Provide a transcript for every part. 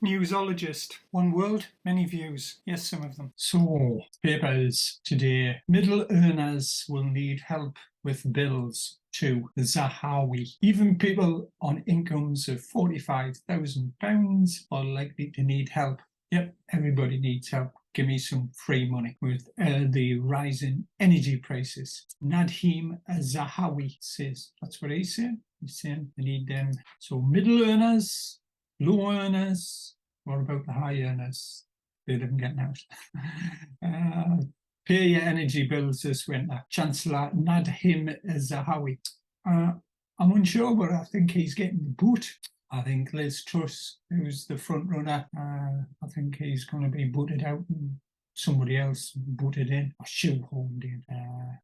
Newsologist. One world, many views. Yes, some of them. So, papers today. Middle earners will need help with bills to Zahawi. Even people on incomes of £45,000 are likely to need help. Yep, everybody needs help. Give me some free money. With the rise in energy prices, Nadhim Zahawi says, that's what he's saying. He's saying they need them. So middle earners, low earners, what about the high earners? They didn't get out. Pay your energy bills this winter. Chancellor Nadhim Zahawi. I'm unsure, but I think he's getting the boot. I think Liz Truss, who's the front runner, I think he's going to be booted out and somebody else booted in or shoehorned in.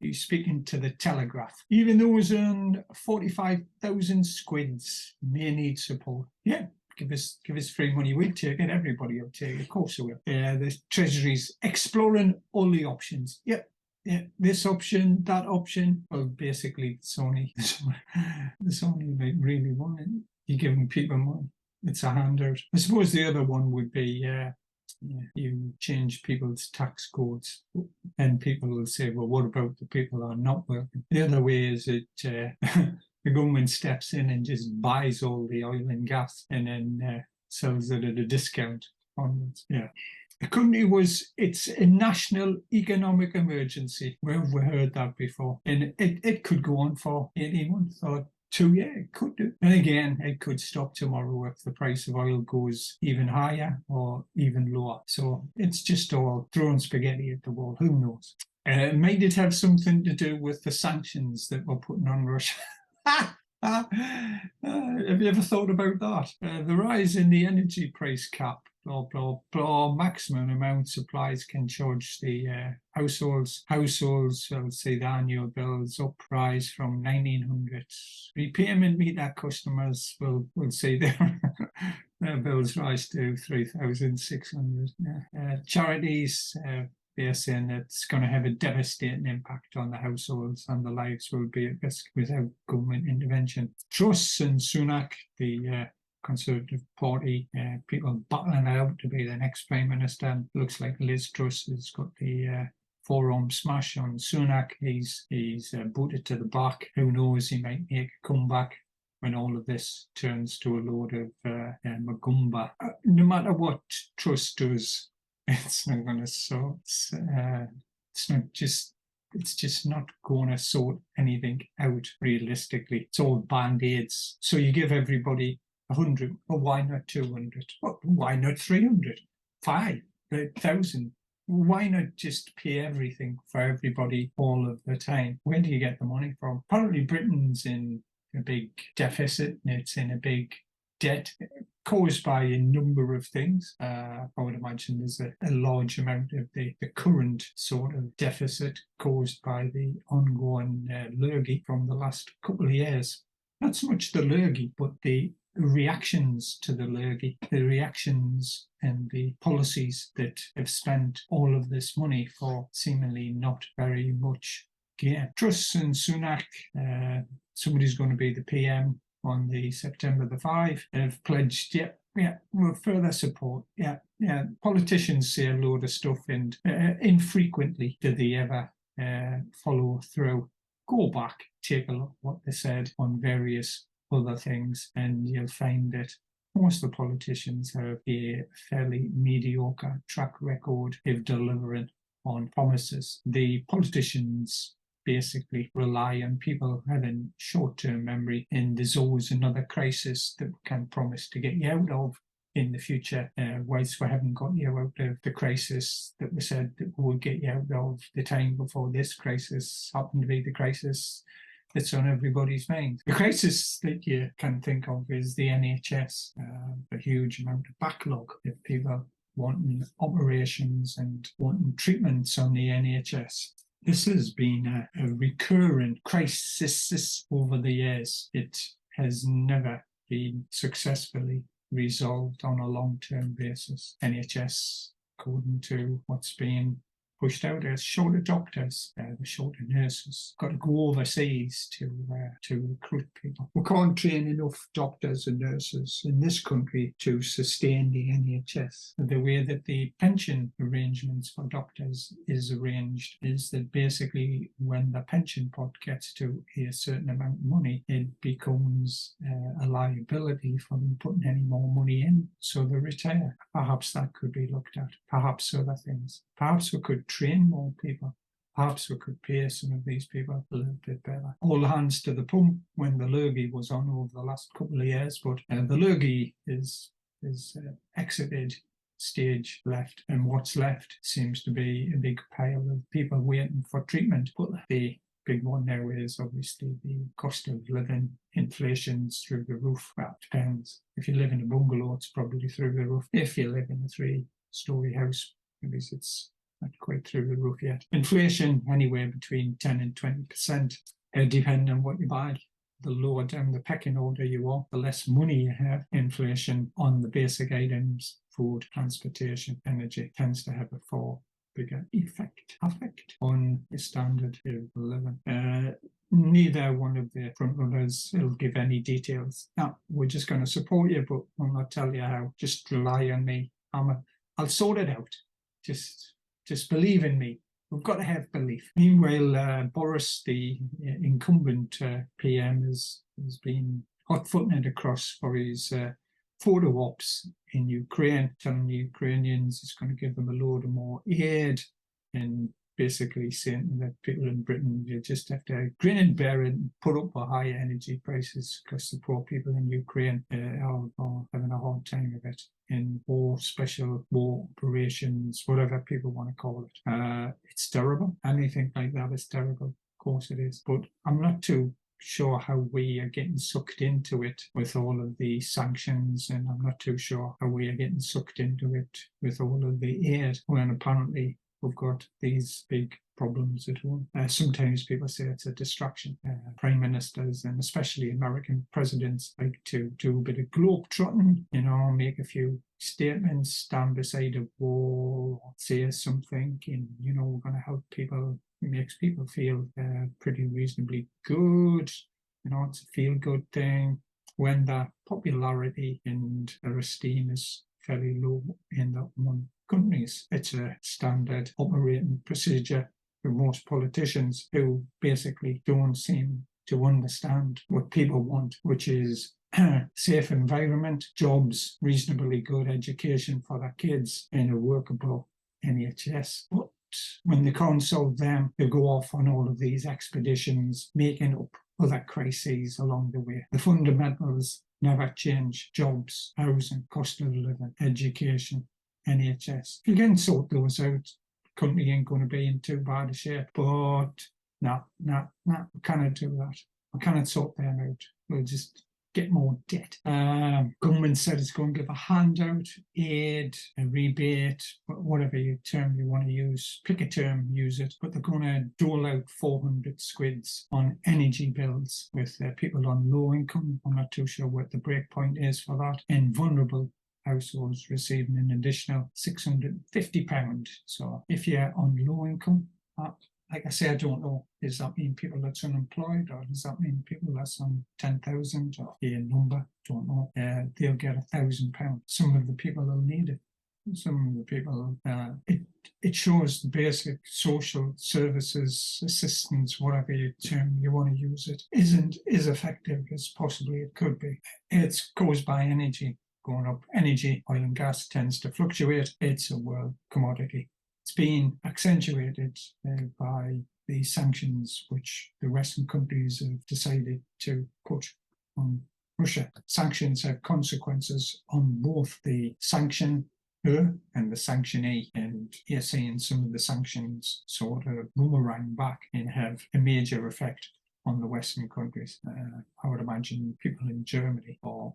He's speaking to the Telegraph. Even those earned 45,000 squids may need support. Yeah. Give us free money, we'll take it. Everybody will take it. Of course we will. The Treasury's exploring all the options. Yep. Yeah, this option, that option. Well, basically, it's only they really want it. You're giving people money. It's a handout. I suppose the other one would be you change people's tax codes, and people will say, well, what about the people who are not working? The other way is that the government steps in and just buys all the oil and gas and then sells it at a discount onwards. Yeah. The country it's a national economic emergency. Where have we heard that before? And it could go on for 18 months or 2 years. It could do. And again, it could stop tomorrow if the price of oil goes even higher or even lower. So it's just all throwing spaghetti at the wall. Who knows? Might it have something to do with the sanctions that we're putting on Russia? Have you ever thought about that? The rise in the energy price cap, blah, blah, blah, maximum amount suppliers can charge the households, I'll say the annual bills up rise from 1,900. Repayment meter customers will see their bills rise to 3,600. Charities, they're saying it's going to have a devastating impact on the households and the lives will be at risk without government intervention. Truss and Sunak, the Conservative Party, people battling it out to be the next Prime Minister. Looks like Liz Truss has got the forearm smash on Sunak. He's booted to the back. Who knows, he might make a comeback when all of this turns to a load of Magumba. No matter what Truss does, it's not going to sort. It's just not going to sort anything out realistically. It's all band-aids. So you give everybody 100. Well, why not 200? Well, why not 300? 5,000. Why not just pay everything for everybody all of the time? Where do you get the money from? Apparently, Britain's in a big deficit and it's in a big debt caused by a number of things. I would imagine there's a large amount of the current sort of deficit caused by the ongoing lurgy from the last couple of years. Not so much the lurgy, but the reactions to the lurgy, the reactions and the policies that have spent all of this money for seemingly not very much gain. Truss and Sunak, somebody's going to be the PM on the September the 5, have pledged, we'll further support. Politicians say a load of stuff and infrequently do they ever follow through. Go back, take a look at what they said on various other things, and you'll find that most of the politicians have a fairly mediocre track record of delivering on promises. The politicians basically rely on people having short-term memory, and there's always another crisis that we can promise to get you out of in the future, whilst we haven't got you out of the crisis that we said that we would get you out of the time before this crisis happened to be the crisis that's on everybody's mind. The crisis that you can think of is the NHS, a huge amount of backlog of people wanting operations and wanting treatments on the NHS. This has been a recurrent crisis over the years. It has never been successfully resolved on a long-term basis. NHS, according to what's being pushed out. There's shorter doctors, there's shorter nurses. Got to go overseas to recruit people. We can't train enough doctors and nurses in this country to sustain the NHS. The way that the pension arrangements for doctors is arranged is that basically when the pension pot gets to a certain amount of money, it becomes a liability for them putting any more money in, so they retire. Perhaps that could be looked at. Perhaps other things. Perhaps we could train more people. Perhaps we could pay some of these people a little bit better. All hands to the pump when the lurgy was on over the last couple of years, but the lurgy is exited stage left, and what's left seems to be a big pile of people waiting for treatment. But the big one now is obviously the cost of living. Inflation's through the roof. Well, it depends. If you live in a bungalow, it's probably through the roof. If you live in a 3-story house, maybe it's not quite through the roof yet. Inflation anywhere between 10 and 20%, depending on what you buy. The lower down the pecking order you are, the less money you have. Inflation on the basic items, food, transportation, energy, tends to have a far bigger effect on the standard of living. Neither one of the front runners will give any details. Now, we're just going to support you, but I'll not tell you how. Just rely on me. I'll sort it out. Just believe in me. We've got to have belief. Meanwhile, Boris, the incumbent PM, has been hot-footing it across for his photo ops in Ukraine, telling the Ukrainians he's going to give them a load of more aid, and basically saying that people in Britain, you just have to grin and bear it and put up with higher energy prices because the poor people in Ukraine are having a hard time of it in war, special war operations, whatever people want to call it. It's terrible. Anything like that is terrible. Of course it is. But I'm not too sure how we are getting sucked into it with all of the sanctions, and I'm not too sure how we are getting sucked into it with all of the aid, when apparently we've got these big problems at home. Sometimes people say it's a distraction. Prime ministers and especially American presidents like to do a bit of globe-trotting, make a few statements, stand beside a wall, say something, and, we're going to help people. It makes people feel pretty reasonably good. It's a feel-good thing when their popularity and their esteem is fairly low in that one countries. It's a standard operating procedure for most politicians who basically don't seem to understand what people want, which is safe environment, jobs, reasonably good education for their kids, and a workable NHS. But when they can't solve them, they go off on all of these expeditions, making up other crises along the way. The fundamentals never change. Jobs, housing, cost of living, education, NHS. If you can sort those out, the country ain't going to be in too bad a shape. But no, we cannot do that. We cannot sort them out. We'll just get more debt. Government said it's going to give a handout, aid, a rebate, whatever term you want to use. Pick a term, use it. But they're going to dole out 400 squids on energy bills with people on low income. I'm not too sure what the break point is for that. And vulnerable households receiving an additional £650. So if you're on low income, like I say, I don't know. Does that mean people that's unemployed, or does that mean people that's on 10,000 or a number? Don't know. They'll get £1,000. Some of the people will need it. Some of the people, it shows the basic social services, assistance, whatever term you want to use it, isn't as effective as possibly it could be. It goes by energy going up. Energy, oil and gas tends to fluctuate. It's a world commodity. It's been accentuated by the sanctions which the Western countries have decided to put on Russia. Sanctions have consequences on both the sanctioner and the sanctionee, and you're seeing some of the sanctions sort of boomerang back and have a major effect on the Western countries. I would imagine people in Germany are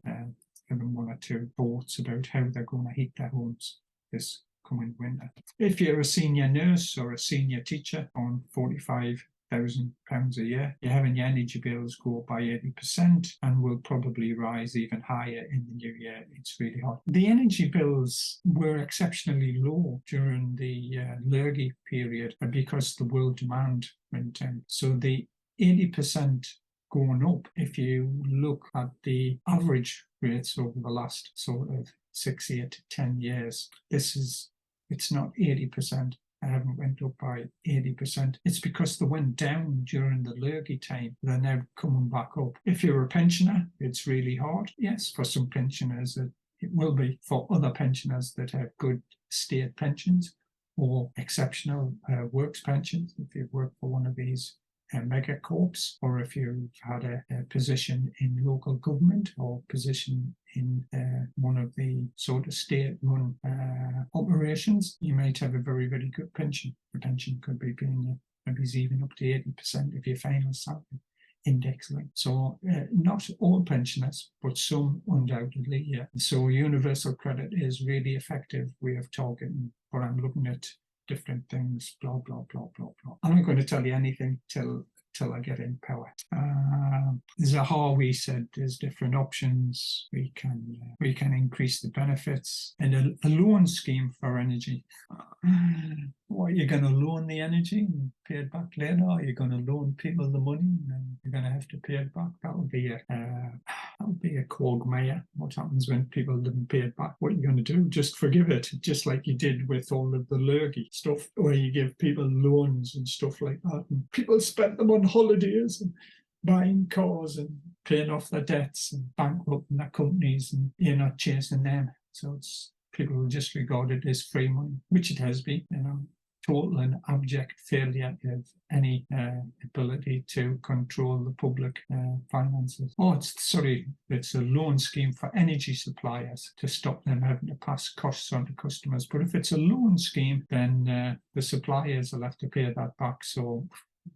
having one or two thoughts about how they're going to heat their homes this coming winter. If you're a senior nurse or a senior teacher on 45 £1,000 a year. You're having your energy bills go up by 80% and will probably rise even higher in the new year. It's really hot. The energy bills were exceptionally low during the Lurgy period because the world demand went down. So the 80% going up, if you look at the average rates over the last sort of 6, 8 to 10 years, it's not 80%. I haven't went up by 80%. It's because they went down during the Lurgy time. They're now coming back up. If you're a pensioner, it's really hard. Yes, for some pensioners, it will be. For other pensioners that have good state pensions or exceptional works pensions, if you work for one of these mega corps, or if you've had a position in local government or position in one of the sort of state-run operations, you might have a very, very good pension. The pension could be paying you maybe even up to 80% of your final salary, index linked. So not all pensioners, but some undoubtedly, yeah. So universal credit is really effective way of targeting, but I'm looking at different things, blah, blah, blah, blah, blah. I'm not going to tell you anything till I get in power. Zahawi said there's different options. We can increase the benefits and a loan scheme for energy. What, you're going to loan the energy and pay it back later? Or you're going to loan people the money and then you're going to have to pay it back? That would be a quagmire. What happens when people didn't pay it back? What are you going to do? Just forgive it, just like you did with all of the Lurgy stuff, where you give people loans and stuff like that, and people spent them on holidays and buying cars and paying off their debts and bankrupting their companies, and you're not chasing them. So people will just regard it as free money, which it has been, total and abject failure of any ability to control the public finances. It's a loan scheme for energy suppliers to stop them having to pass costs on to customers. But if it's a loan scheme, then the suppliers will have to pay that back. So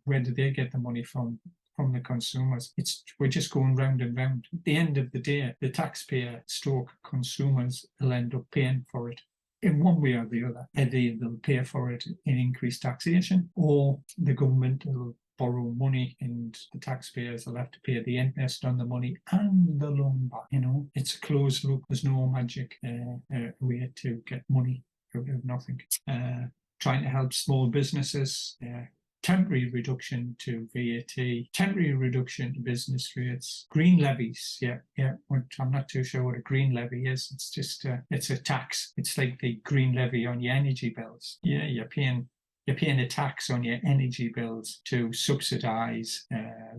where do they get the money from? From the consumers. We're just going round and round. At the end of the day, the taxpayer stroke consumers will end up paying for it in one way or the other. Either they'll pay for it in increased taxation, or the government will borrow money and the taxpayers will have to pay the interest on the money and the loan back. It's a closed loop. There's no magic way to get money out of nothing. Trying to help small businesses. Temporary reduction to VAT, temporary reduction to business rates, green levies. Yeah. I'm not too sure what a green levy is. It's just it's a tax. It's like the green levy on your energy bills. Yeah, you're paying a tax on your energy bills to subsidise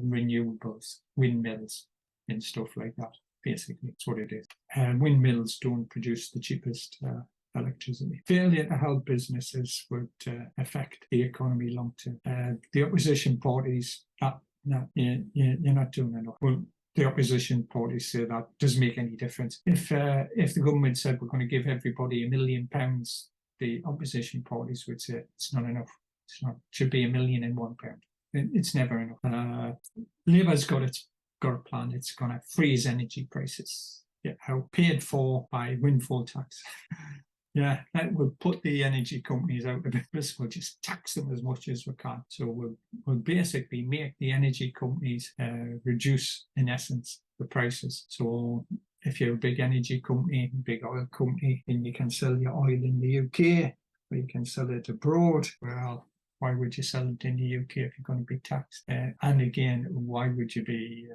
renewables, windmills, and stuff like that. Basically, that's what it is. Windmills don't produce the cheapest electricity. Failure to help businesses would affect the economy long term. The opposition parties, you're not doing enough. Well, the opposition parties say that doesn't make any difference. If the government said we're going to give everybody £1 million, the opposition parties would say it's not enough. It should be £1,000,001. It's never enough. Labour's got a plan. It's going to freeze energy prices. Yeah, how paid for by windfall tax. Yeah, that will put the energy companies out of business. We'll just tax them as much as we can. So we'll basically make the energy companies reduce, in essence, the prices. So if you're a big energy company, big oil company, and you can sell your oil in the UK, or you can sell it abroad, well, why would you sell it in the UK if you're going to be taxed? And again, why would you be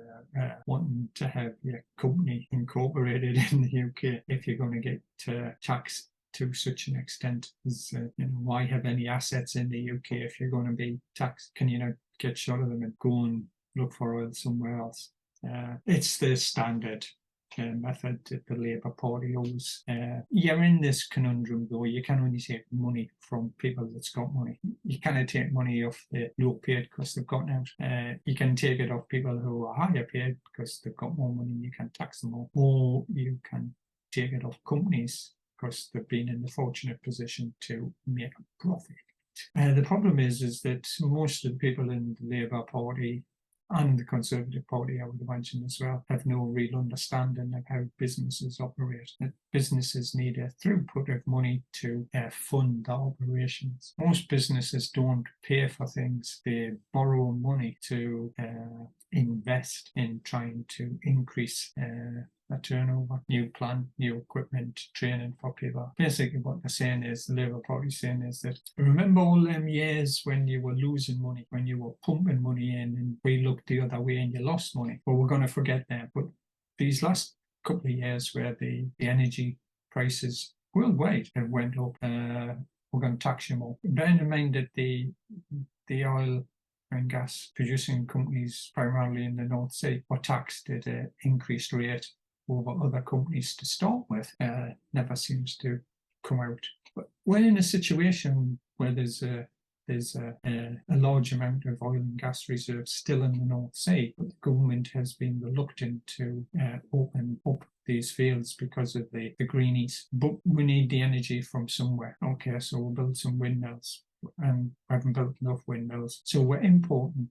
wanting to have your company incorporated in the UK if you're going to get taxed to such an extent? Why have any assets in the UK if you're going to be taxed? Can you not get shot of them and go and look for oil somewhere else? It's the standard method that the Labour Party always. You're in this conundrum though. You can only take money from people that's got money. You cannot take money off the low paid because they've got out. You can take it off people who are higher paid because they've got more money and you can tax them more. Or you can take it off companies because they've been in the fortunate position to make a profit. The problem is that most of the people in the Labour Party and the Conservative Party, I would imagine as well, have no real understanding of how businesses operate. That businesses need a throughput of money to fund their operations. Most businesses don't pay for things; they borrow money to invest in trying to increase a turnover, new plant, new equipment, training for people. Basically what they're saying is, the Labour Party saying is that, remember all them years when you were losing money, when you were pumping money in and we looked the other way and you lost money? Well, we're going to forget that. But these last couple of years where the energy prices worldwide have went up, we're going to tax you more. Bearing in mind that the oil and gas producing companies, primarily in the North Sea, were taxed at an increased rate over other companies to start with, never seems to come out. But we're in a situation where there's a large amount of oil and gas reserves still in the North Sea, but the government has been reluctant to open up these fields because of the greenies. But we need the energy from somewhere. Okay, so we'll build some windmills. And we haven't built enough windmills. So we're importing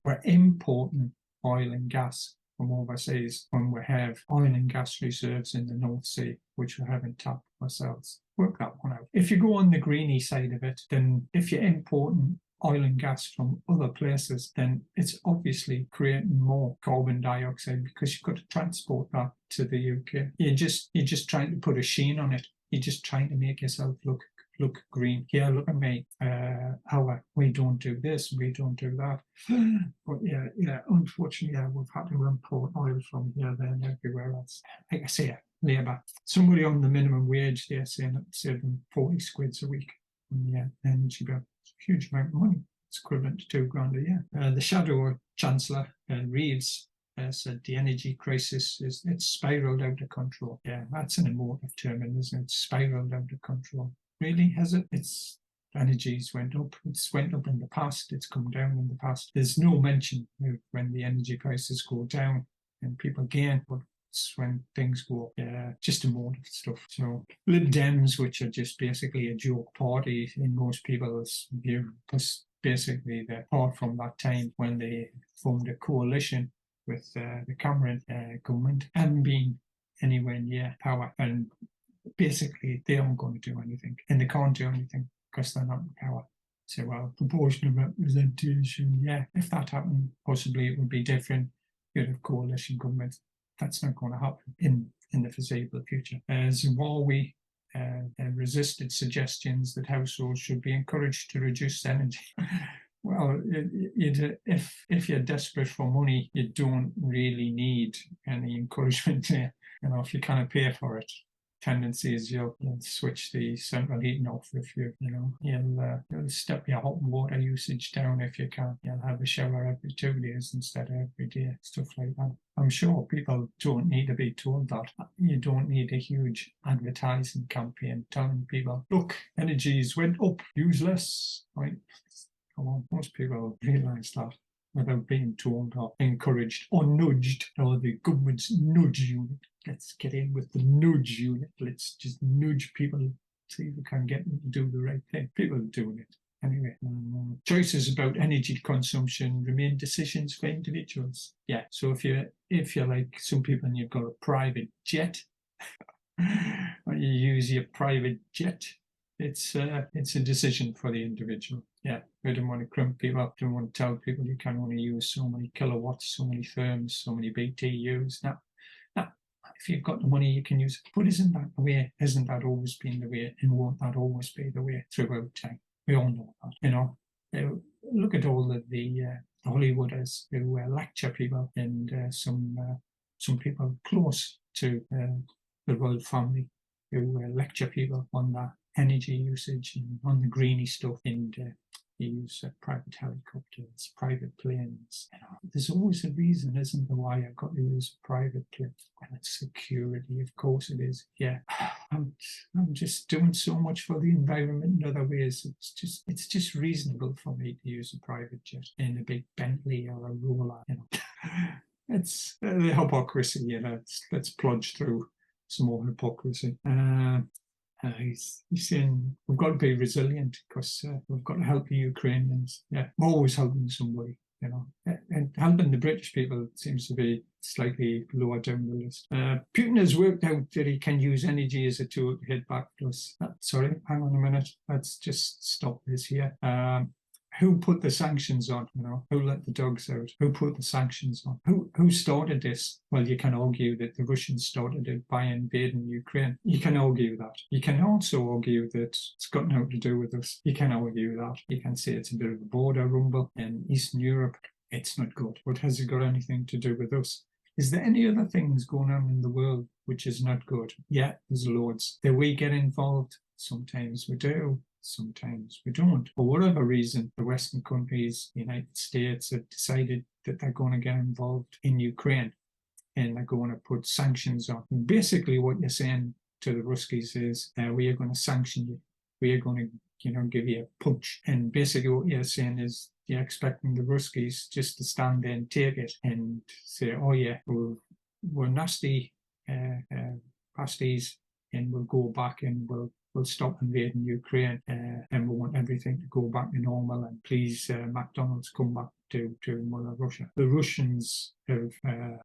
oil and gas from overseas when we have oil and gas reserves in the North Sea, which we haven't tapped ourselves. Work that one out. If you go on the greeny side of it, then if you're importing oil and gas from other places, then it's obviously creating more carbon dioxide because you've got to transport that to the UK. You're just trying to put a sheen on it. You're just trying to make yourself look green. Here, look at me. We don't do this, we don't do that. But yeah, unfortunately, we've had to import oil from here, there, and everywhere else. Like I say, Labour, somebody on the minimum wage, they're saying that saving 40 squids a week on the energy bill. It's a huge amount of money. It's equivalent to £2,000 a year. The Shadow Chancellor, Reeves, said the energy crisis it's spiralled out of control. Yeah, that's an emotive term, isn't it? It's spiralled out of control. Really, has it? It's energy's went up. It's went up in the past. It's come down in the past. There's no mention of when the energy prices go down and people gain, but it's when things go up. Just emotive stuff. So Lib Dems, which are just basically a joke party in most people's view, because basically they're apart from that time when they formed a coalition with the Cameron government, haven't been anywhere near power, and basically they aren't going to do anything, and they can't do anything because they're not in power. So, well, proportional representation, yeah, if that happened, possibly it would be different. You'd have coalition governments. That's not going to happen in the foreseeable future. Zimbabwe resisted suggestions that households should be encouraged to reduce energy. Well, if you're desperate for money, you don't really need any encouragement. If you kind of pay for it, tendency is you'll switch the central heating off if you'll step your hot water usage down if you can. You'll have a shower every 2 days instead of every day, stuff like that. I'm sure people don't need to be told that. You don't need a huge advertising campaign telling people, look, energies went up, use less, right? Come on, most people realise that without being told or encouraged or nudged, or the government's nudge unit. Let's get in with the nudge unit. Let's just nudge people, see if we can get them to do the right thing. People are doing it. Anyway, choices about energy consumption remain decisions for individuals. Yeah, so if you're like some people and you've got a private jet, or you use your private jet, it's a decision for the individual. Yeah, we don't want to crimp people up. Don't want to tell people you can only use so many kilowatts, so many therms, so many BTUs. Now, if you've got the money, you can use it. But isn't that the way? Hasn't that always been the way? And won't that always be the way throughout time? We all know that. Look at all the Hollywooders who lecture people, and some people close to the royal family who lecture people on that energy usage and on the greeny stuff, and use private helicopters, private planes. There's always a reason, isn't there, why I've got to use a private plane? Well, it's security, of course it is. Yeah, I'm just doing so much for the environment in other ways. It's just reasonable for me to use a private jet in a big Bentley or a Roller. It's the hypocrisy. Let's plunge through some more hypocrisy. He's saying we've got to be resilient because we've got to help the Ukrainians. Yeah, we're always helping somebody. you know, and helping the British people seems to be slightly lower down the list. Putin has worked out that he can use energy as a tool to hit back to us. Sorry, hang on a minute. Let's just stop this here. Who put the sanctions on? You know, who let the dogs out? Who put the sanctions on? Who started this? Well, you can argue that the Russians started it by invading Ukraine. You can argue that. You can also argue that it's got nothing to do with us. You can argue that. You can say it's a bit of a border rumble in Eastern Europe. It's not good. But has it got anything to do with us? Is there any other things going on in the world which is not good? Yeah, there's loads. Do we get involved? Sometimes we do. Sometimes we don't. For whatever reason, the Western countries, the United States, have decided that they're going to get involved in Ukraine and they're going to put sanctions on. And basically, what you're saying to the Ruskies is, we are going to sanction you. We are going to, give you a punch. And basically, what you're saying is, you're expecting the Ruskies just to stand there and take it and say, oh yeah, we're nasty pasties and we'll go back and we'll stop invading Ukraine and we want everything to go back to normal and please McDonald's come back to Mother Russia. The Russians have,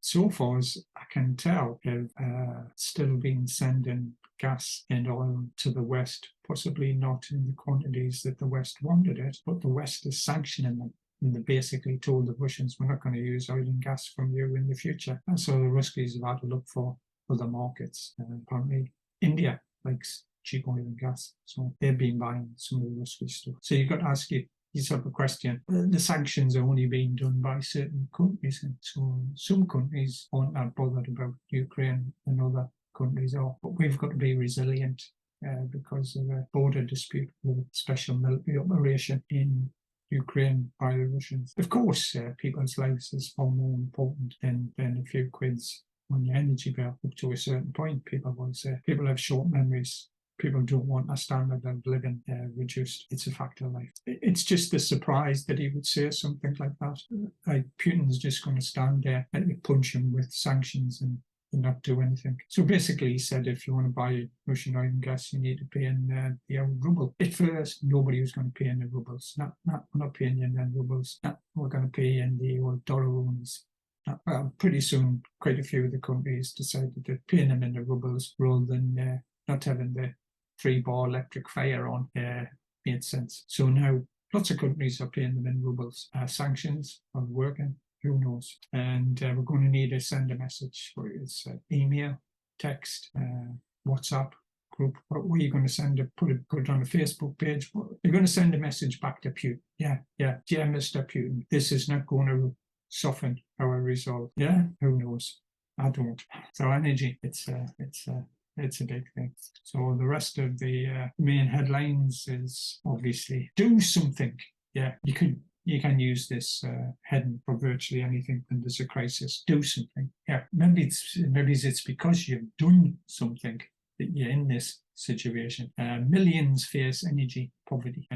so far as I can tell, have still been sending gas and oil to the West, possibly not in the quantities that the West wanted it, but the West is sanctioning them. And they basically told the Russians, we're not going to use oil and gas from you in the future. And so the Ruskies have had to look for other markets. Apparently India likes cheap oil and gas, so they've been buying some of the Ruski stuff. So you've got to ask yourself a question. The sanctions are only being done by certain countries, and so some countries aren't that bothered about Ukraine and other countries are. But we've got to be resilient because of a border dispute with a special military operation in Ukraine by the Russians. Of course, people's lives is far more important than a few quids on your energy bill. Up to a certain point, people will say. People have short memories. People don't want a standard of living reduced. It's a fact of life. It's just a surprise that he would say something like that. Like Putin's just going to stand there and you punch him with sanctions and not do anything. So basically he said, if you want to buy Russian oil and gas, you need to pay in the old ruble. At first, nobody was going to pay in the rubles. We're not paying in the rubles. We're going to pay in the old dollar ones. Well, pretty soon, quite a few of the countries decided that paying them in the rubles rather than not having the 3-bar electric fire on made sense. So now lots of countries are paying them in rubles. Sanctions are working, who knows? And we're going to need to send a message for it's email, text, WhatsApp group. What are you going to send? Put it on a Facebook page. You're going to send a message back to Putin. Yeah, Mr. Putin, this is not going to soften our resolve. Yeah, who knows? I don't. So energy, it's a big thing. So the rest of the main headlines is obviously do something. Yeah, you can use this heading for virtually anything when there's a crisis. Do something. Yeah, maybe it's because you've done something that you're in this situation. Millions face energy poverty.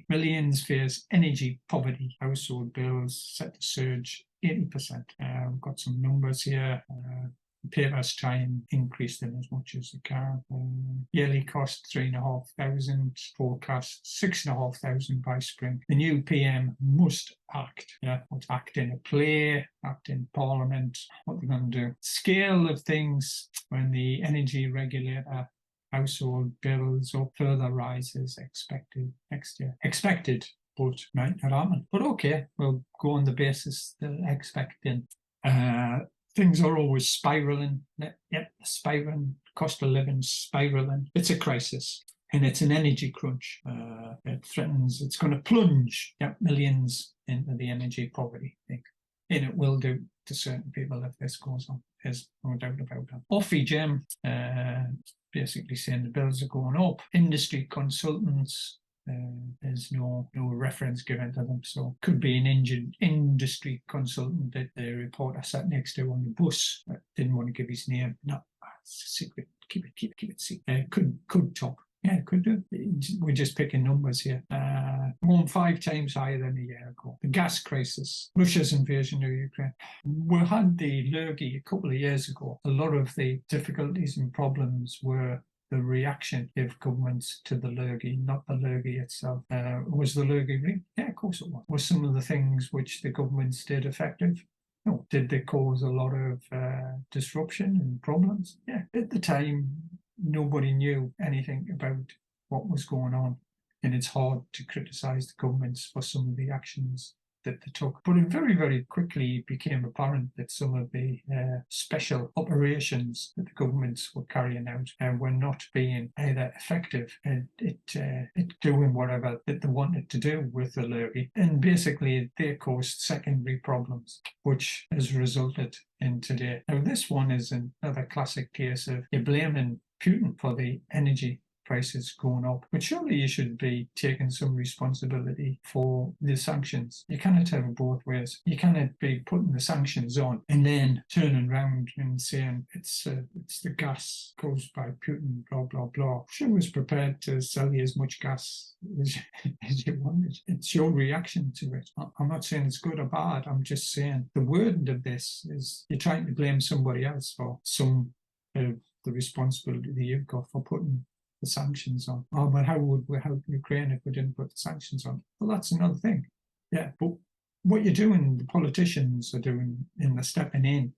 Millions face energy poverty. Household bills set to surge 80%. We've got some numbers here. Papers try and increase them as much as they can. Yearly cost 3,500, forecast 6,500 by spring. The new PM must act. Act in a play, act in Parliament. What they're going to do? Scale of things when the energy regulator household bills or further rises expected next year. Expected, but might not happen. But okay, we'll go on the basis that expecting. Things are always spiraling. Yep, spiraling. Cost of living spiraling. It's a crisis. And it's an energy crunch. It threatens, it's going to plunge millions into the energy poverty thing. And it will do to certain people if this goes on. There's no doubt about that. Ofgem, basically saying the bills are going up. Industry consultants, there's no reference given to them, so could be an industry consultant that the reporter sat next to on the bus. Didn't want to give his name. No, it's a secret. Keep it secret. Could top. Yeah, could do. We're just picking numbers here. 5 times higher than a year ago. The gas crisis, Russia's invasion of Ukraine. We had the Lurgi a couple of years ago. A lot of the difficulties and problems were the reaction of governments to the lurgy, not the lurgy itself. Was the lurgy real? Yeah, of course it was. Were some of the things which the governments did effective? No. Did they cause a lot of disruption and problems? Yeah. At the time, nobody knew anything about what was going on, and it's hard to criticise the governments for some of the actions that they took. But it very, very quickly became apparent that some of the special operations that the governments were carrying out were not being either effective at doing whatever that they wanted to do with the lurgy. And basically, they caused secondary problems, which has resulted in today. Now, this one is another classic case of you're blaming Putin for the energy prices going up, but surely you should be taking some responsibility for the sanctions. You cannot have it both ways. You cannot be putting the sanctions on and then turning around and saying it's the gas caused by Putin, blah blah blah. Sure, was prepared to sell you as much gas as you wanted. It's your reaction to it. I'm not saying it's good or bad. I'm just saying the wording of this is you're trying to blame somebody else for some of the responsibility that you've got for putting the sanctions on. Oh, but how would we help Ukraine if we didn't put the sanctions on? Well, that's another thing. Yeah, but what you're doing, the politicians are doing, in the stepping in,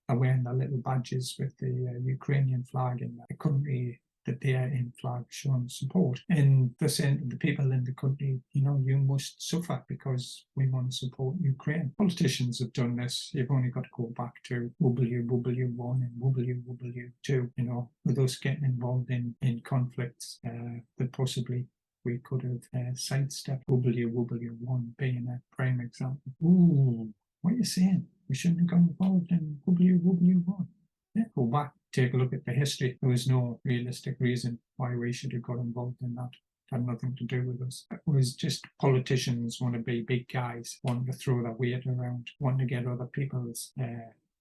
are wearing their little badges with the Ukrainian flag in the country that they are in flag showing support. And they're saying to the people in the country, you must suffer because we want to support Ukraine. Politicians have done this. You've only got to go back to WW1 and WW2, with us getting involved in conflicts that possibly we could have sidestepped. WW1 being a prime example. Ooh, what are you saying? We shouldn't have got involved in WW1. Yeah, go back, take a look at the history. There was no realistic reason why we should have got involved in that. It had nothing to do with us. It was just politicians want to be big guys, wanting to throw their weight around, wanting to get other people's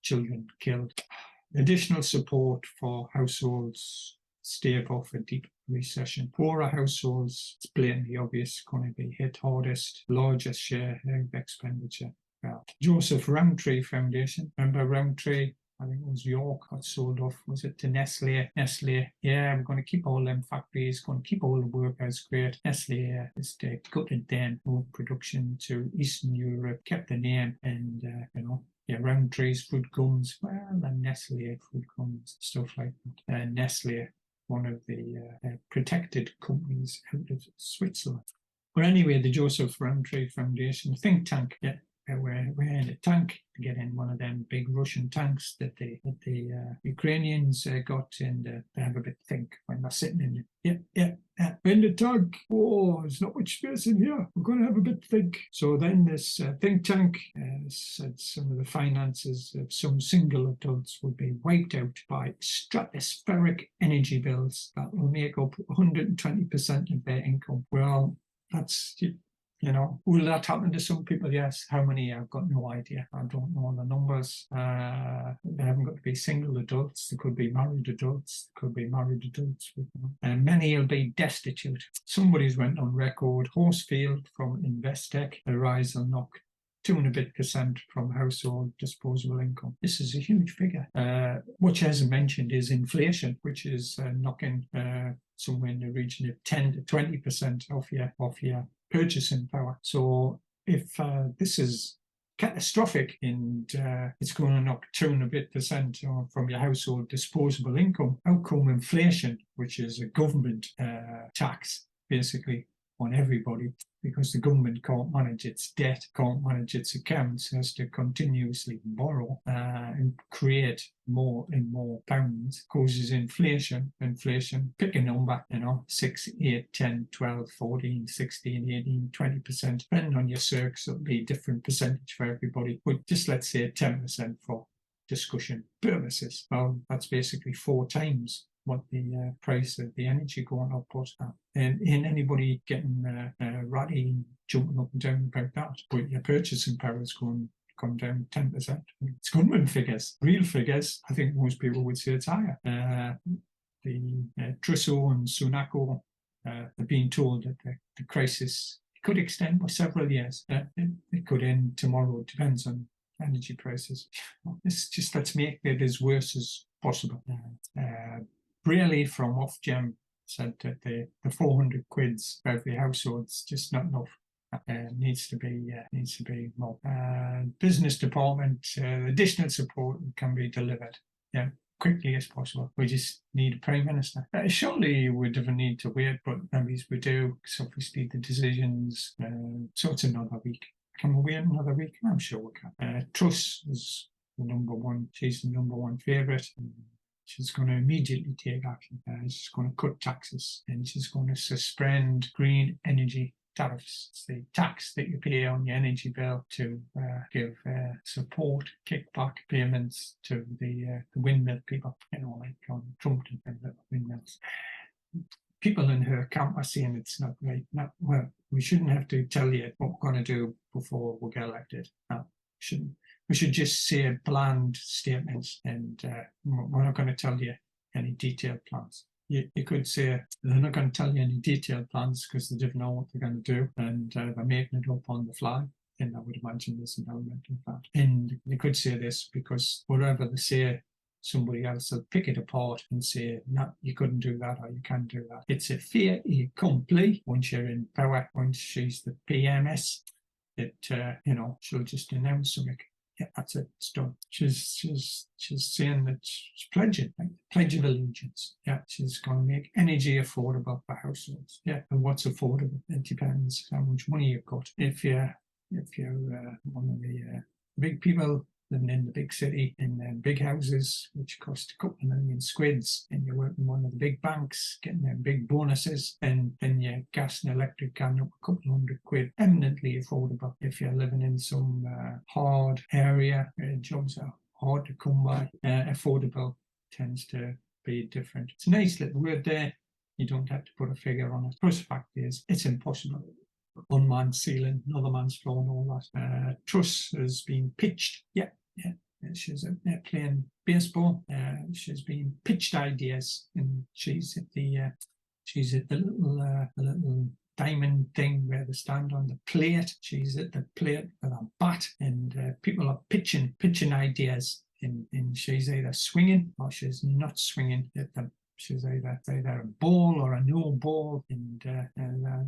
children killed. Additional support for households stave off a deep recession. Poorer households, it's blatantly obvious, going to be hit hardest, largest share of expenditure. Well, Joseph Rowntree Foundation. Remember Rowntree? I think it was York got sold off. Was it to Nestle? Nestle, yeah, we're going to keep all them factories, going to keep all the workers. Great. Nestle is gutted then, moved production to Eastern Europe, kept the name, and Rowntree's fruit gums, well, and Nestle fruit gums, stuff like that. Nestle, one of the protected companies out of Switzerland. But anyway, the Joseph Rowntree Foundation think tank, yeah. We're in a tank to get in one of them big Russian tanks that the Ukrainians got, and they have a bit to think when they're sitting in it. Yeah. In the tank, there's not much space in here. We're going to have a bit to think. So then this think tank said some of the finances of some single adults would be wiped out by stratospheric energy bills that will make up 120% of their income. Well, that's... will that happen to some people? Yes. How many? I've got no idea. I don't know the numbers. They haven't got to be single adults. They could be married adults. They could be married adults. And many will be destitute. Somebody's went on record. Horsefield from Investec. The rise will knock 2 and a bit % from household disposable income. This is a huge figure. What she hasn't mentioned is inflation, which is knocking somewhere in the region of 10 to 20% off your purchasing power. So if this is catastrophic and it's going to knock 2 and a bit % from your household disposable income, how come inflation, which is a government tax basically on everybody, because the government can't manage its debt, can't manage its accounts, has to continuously borrow and create more and more pounds, causes inflation, pick a number, 6, 8, 10, 12, 14, 16, 18, 20%, depending on your circs, it'll be a different percentage for everybody, but just let's say 10% for discussion purposes. Well, that's basically 4 times what the price of the energy going up was at. And anybody getting ratty and jumping up and down about that, but your purchasing power is going to come down 10%. It's government figures. Real figures, I think most people would say it's higher. The Trudeau and Sunak are being told that the crisis could extend for several years. It could end tomorrow. It depends on energy prices. It's just, let's make it as worse as possible. Braley from Ofgem said that the 400 quids for every household is just not enough. Needs to be more. Business department, additional support can be delivered, quickly as possible. We just need a Prime Minister. Surely we don't need to wait, but maybe we do, because obviously the decisions, so it's another week. Can we wait another week? I'm sure we can. Truss is the number one. She's the number one favourite. She's going to immediately take action. She's going to cut taxes, and she's going to suspend green energy tariffs. It's the tax that you pay on your energy bill to give support, kickback payments to the windmill people, like on Trumpton and the windmills. People in her camp are saying it's not right. Well, we shouldn't have to tell you what we're going to do before we get elected. No, shouldn't. We should just say bland statements, and we're not going to tell you any detailed plans. You could say they're not going to tell you any detailed plans because they don't know what they're going to do, and they're making it up on the fly. And I would imagine there's an element of that. And they could say this because whatever they say, somebody else will pick it apart and say, no, you couldn't do that, or you can't do that. It's a fait accompli once you're in power. Once she's the PMS, that she'll just announce something. Yeah, that's it. It's done. She's saying that she's pledging, like the Pledge of Allegiance. Yeah, she's going to make energy affordable for households. Yeah, and what's affordable? It depends how much money you've got. If you're one of the big people living in the big city in big houses, which cost a couple of million squids, and you're working one of the big banks, getting them big bonuses, and then your gas and electric can up a couple of £100, eminently affordable. If you're living in some hard area where jobs are hard to come by, affordable tends to be different. It's a nice little word there. You don't have to put a figure on it. First fact is, it's impossible. One man's ceiling, another man's floor, and all that. Truss has been pitched. Yeah. She's playing baseball. She's been pitched ideas, and she's at the little diamond thing where they stand on the plate. She's at the plate with a bat, and people are pitching ideas, and she's either swinging or she's not swinging at them. She's either a ball or a no ball, and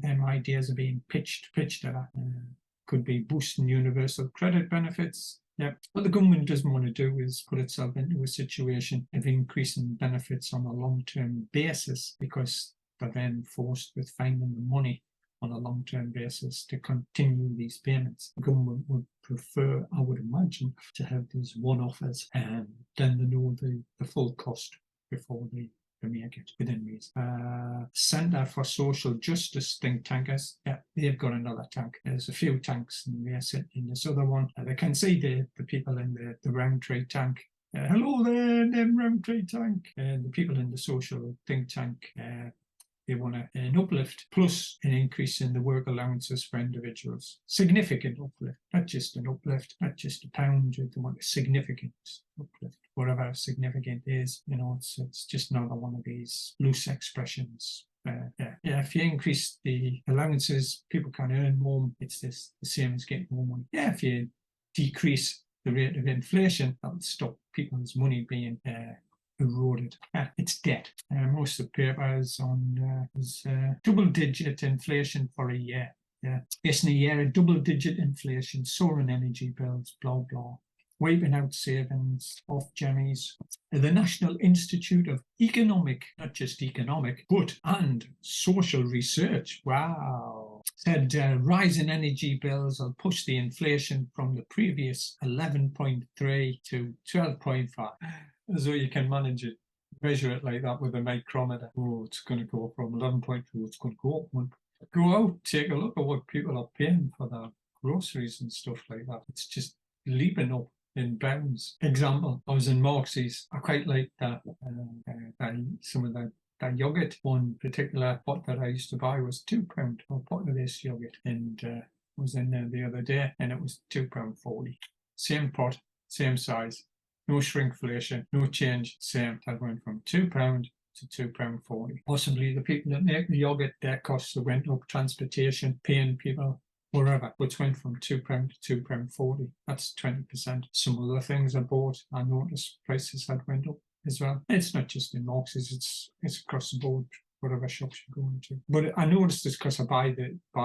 them ideas are being pitched at her. Could be boosting universal credit benefits. Yeah, what the government doesn't want to do is put itself into a situation of increasing benefits on a long-term basis, because they're then forced with finding the money on a long-term basis to continue these payments. The government would prefer, I would imagine, to have these one-offers, and then they know the full cost before they make it within reason. Centre for Social Justice think tankers, yeah, they've got another tank. There's a few tanks, and they're sitting in this other one. They can see the people in the Roundtree tank. Hello there, them Roundtree tank. The people in the social think tank, they want an uplift plus an increase in the work allowances for individuals. Significant uplift, not just an uplift, not just £1. They want a significant uplift, whatever significant is. It's just another one of these loose expressions. If you increase the allowances, people can earn more. It's the same as getting more money. Yeah, if you decrease the rate of inflation, that would stop people's money being eroded. It's debt. Most of the paper is on double-digit inflation for a year. Yeah, yes, in a year, a double-digit inflation, soaring energy bills, blah blah, wiping out savings off Jemmies. The National Institute of Economic, not just economic, but and social research. Wow. Said rising energy bills will push the inflation from the previous 11.3 to 12.5. As though you can manage it, measure it like that with a micrometer. Oh, it's going to go from 11.2, it's going to go up one. Go out, take a look at what people are paying for their groceries and stuff like that. It's just leaping up in bounds. Example, I was in Marks's. I quite like that. Some of that yogurt. One particular pot that I used to buy was £2 for a pot of this yogurt, and I was in there the other day, and it was £2.40. Same pot, same size. No shrinkflation, no change, same. That went from £2 to £2.40. Possibly the people that make the yogurt, their costs went up, transportation, paying people, wherever, which went from £2 to £2.40. That's 20%. Some other things I bought, I noticed prices had went up. as well. It's not just in Marx's, it's across the board, whatever shops you're going to. But I noticed this because I buy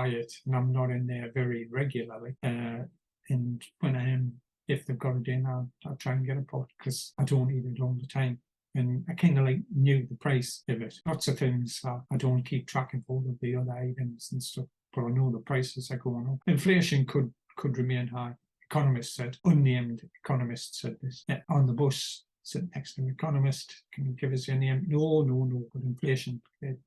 it, and I'm not in there very regularly. And when I am, if they've got it in, I'll try and get a pot because I don't eat it all the time. And I kind of like knew the price of it. Lots of things I don't keep track of all of the other items and stuff, but I know the prices are going up. Inflation could remain high. Economists said, unnamed economists said this. Yeah, on the bus, sitting next to an economist, can you give us your name? No, but inflation, it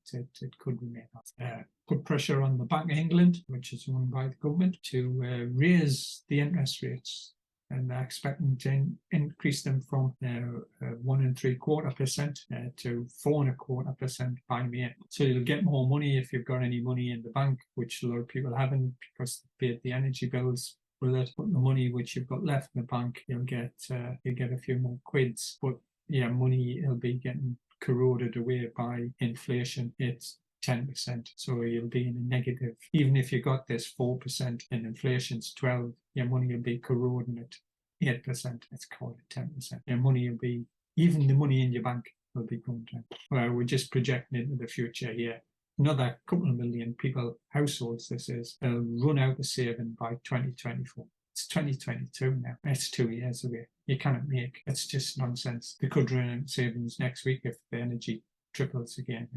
could remain high. Put pressure on the Bank of England, which is run by the government, to raise the interest rates. And they're expecting to increase them from 1.75% to 4.25% by May. So you'll get more money if you've got any money in the bank, which a lot of people haven't because they paid the energy bills with it. But the money which you've got left in the bank, you'll get a few more quids. But yeah, money will be getting corroded away by inflation. It's 10%, so you'll be in a negative. Even if you got this 4% and inflation's 12%, your money will be corroding at 8%. Let's call it 10%. Your money will be, even the money in your bank will be going down. Well, we're just projecting into the future here. Another couple of million people, households, this is, they'll run out of saving by 2024. It's 2022 now. It's 2 years away. You cannot make. It's just nonsense. They could run out of savings next week if the energy triples again.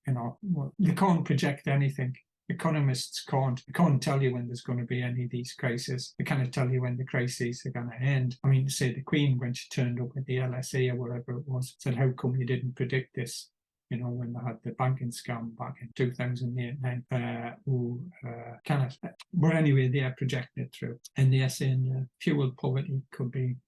They can't project anything. Economists can't tell you when there's going to be any of these crises. They cannot tell you when the crises are going to end. I mean, to say the Queen, when she turned up at the LSE or whatever it was, said, how come you didn't predict this? When they had the banking scam back in 2008-9, cannot. But anyway, they are projecting it through. And they're saying fuel poverty could be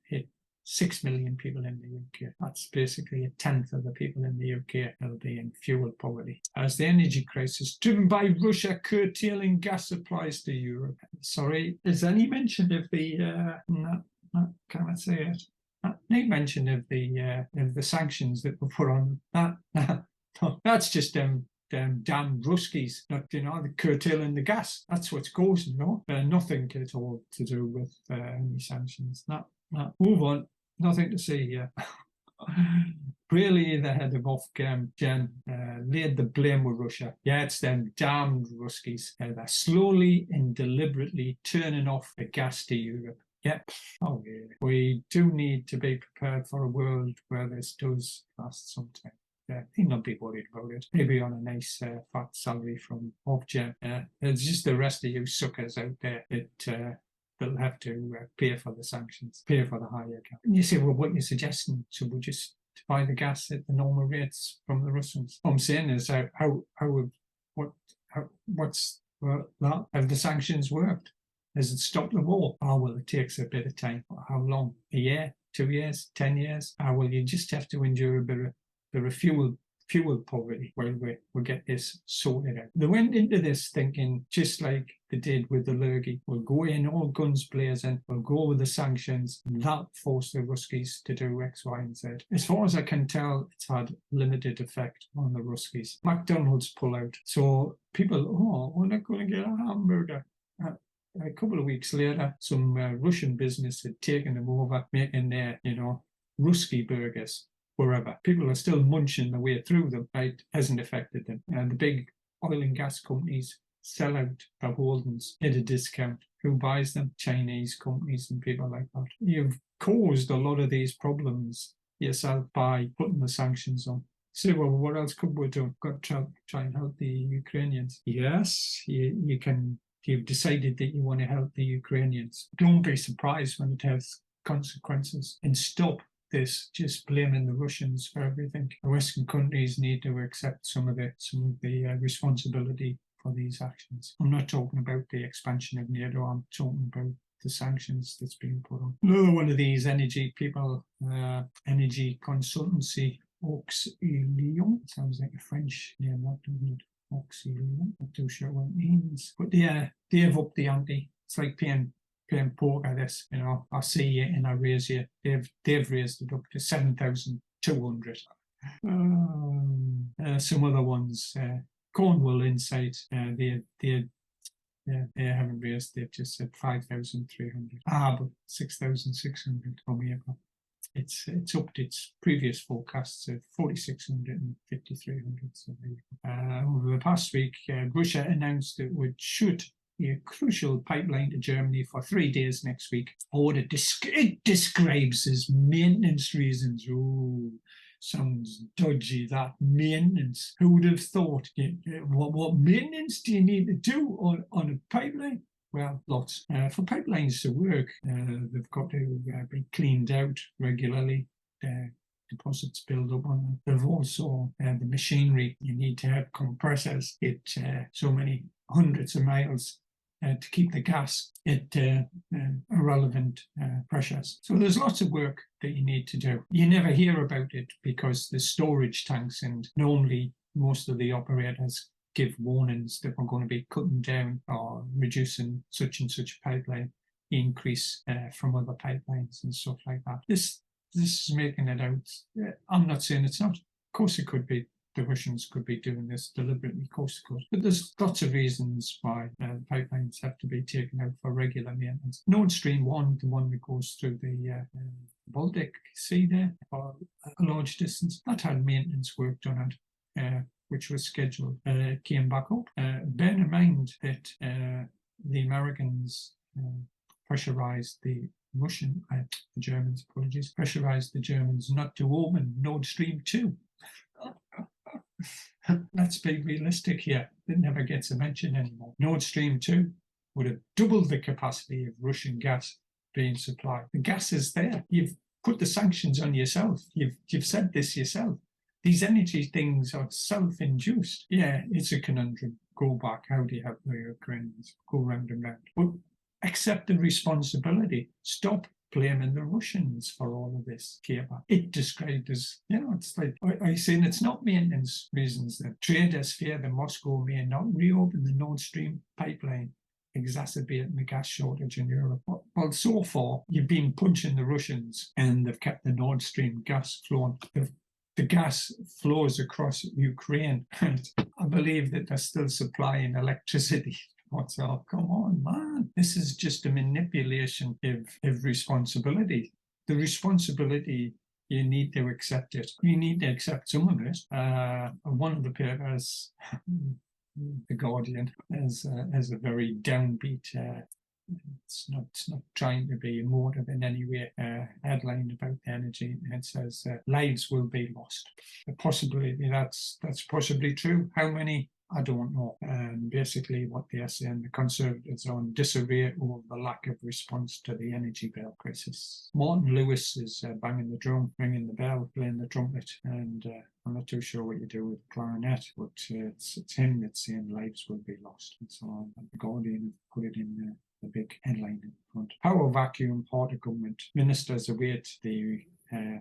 hit 6 million people in the UK. That's basically a tenth of the people in the UK will be in fuel poverty. As the energy crisis driven by Russia curtailing gas supplies to Europe. Sorry, is any mention of the can I say it? No mention of the sanctions that were put on that. That's just damn Ruskies, not the curtailing the gas. That's what's causing, nothing at all to do with any sanctions. Move on. Nothing to see here. Really, the head of Ofgem, Jen, laid the blame with Russia. Yeah, it's them damned Ruskies. They're slowly and deliberately turning off the gas to Europe. Yep. Oh, yeah. We do need to be prepared for a world where this does last some time. Yeah, need not be worried about it. Maybe on a nice fat salary from Ofgem. It's just the rest of you suckers out there that they'll have to pay for the sanctions, pay for the higher gas. And you say, well, what you're suggesting, should we just buy the gas at the normal rates from the Russians? What I'm saying is, have the sanctions worked? Has it stopped the war? Oh, well, it takes a bit of time. How long? A year? 2 years? 10 years? Well, you just have to endure a bit of fuel poverty while we get this sorted out. They went into this thinking, just like they did with the Lurgy, we'll go in all guns blazing, we'll go with the sanctions, and that'll force the Ruskies to do X, Y, and Z. As far as I can tell, it's had limited effect on the Ruskies. McDonald's pull out. So people, we're not going to get a hamburger. A couple of weeks later, some Russian business had taken them over, making their, Ruski burgers wherever. People are still munching their way through them. It hasn't affected them. And the big oil and gas companies sell out their holdings at a discount. Who buys them? Chinese companies and people like that. You've caused a lot of these problems yourself by putting the sanctions on. Say, well, what else could we do? Got to try and help the Ukrainians. Yes, you can. You've decided that you want to help the Ukrainians. Don't be surprised when it has consequences. And stop this just blaming the Russians for everything. The Western countries need to accept some of the responsibility for these actions. I'm not talking about the expansion of NATO. I'm talking about the sanctions that's being put on. Another one of these energy people, energy consultancy, Auxilion. Sounds like a French name, that doesn't it? Auxilion. Not too sure what it means. But yeah, they've upped the ante. It's like playing poker, this, I see you and I raise you. They've raised it up to 7,200. Some other ones, Cornwall Insight, they haven't raised, they've just said 5,300. But 6,600 from April. it's upped its previous forecasts of 4,600 and 5,300. So over the past week, Russia announced that it would shoot a crucial pipeline to Germany for 3 days next week. Oh, it describes as maintenance reasons. Oh, sounds dodgy, that maintenance. Who would have thought? What maintenance do you need to do on a pipeline? Well, lots. For pipelines to work, they've got to be cleaned out regularly. Deposits build up on them. They've also the machinery. You need to have compressors at so many hundreds of miles to keep the gas at irrelevant pressures. So there's lots of work that you need to do. You never hear about it because there's storage tanks, and normally most of the operators give warnings that we're going to be cutting down or reducing such and such pipeline, increase from other pipelines and stuff like that. This is making it out. I'm not saying it's not. Of course it could be. The Russians could be doing this deliberately, of course it could. But there's lots of reasons why pipelines have to be taken out for regular maintenance. Nord Stream 1, the one that goes through the Baltic Sea there for a large distance, that had maintenance work done on it, which was scheduled, came back up. Bear in mind that the Americans pressurized the Germans, apologies, pressurized the Germans not to open Nord Stream 2. Let's be realistic here. It never gets a mention anymore. Nord Stream 2 would have doubled the capacity of Russian gas being supplied. The gas is there. You've put the sanctions on yourself. You've said this yourself. These energy things are self-induced. Yeah, it's a conundrum. Go back. How do you help the Ukrainians? Go round and round. But accept the responsibility. Stop blaming the Russians for all of this, Kiev. It described as, it's like, are you saying it's not maintenance reasons that traders fear that Moscow may not reopen the Nord Stream pipeline, exacerbating the gas shortage in Europe? Well, so far, you've been punching the Russians and they've kept the Nord Stream gas flowing. The gas flows across Ukraine, and I believe that they're still supplying electricity. What's up? Come on, man. This is just a manipulation of responsibility. The responsibility, you need to accept it. You need to accept some of it. One of the papers, The Guardian, has a very downbeat, it's not trying to be emotive in any way, headline about the energy. It says lives will be lost. The possibility that's possibly true. How many? I don't know. Basically what they're saying, the Conservatives are in disarray over the lack of response to the energy bill crisis. Martin Lewis is banging the drum, ringing the bell, playing the trumpet, and I'm not too sure what you do with the clarinet, but it's him that's saying lives will be lost. And so on. The Guardian put it in the big headline in front. Power vacuum, part of government. Ministers await the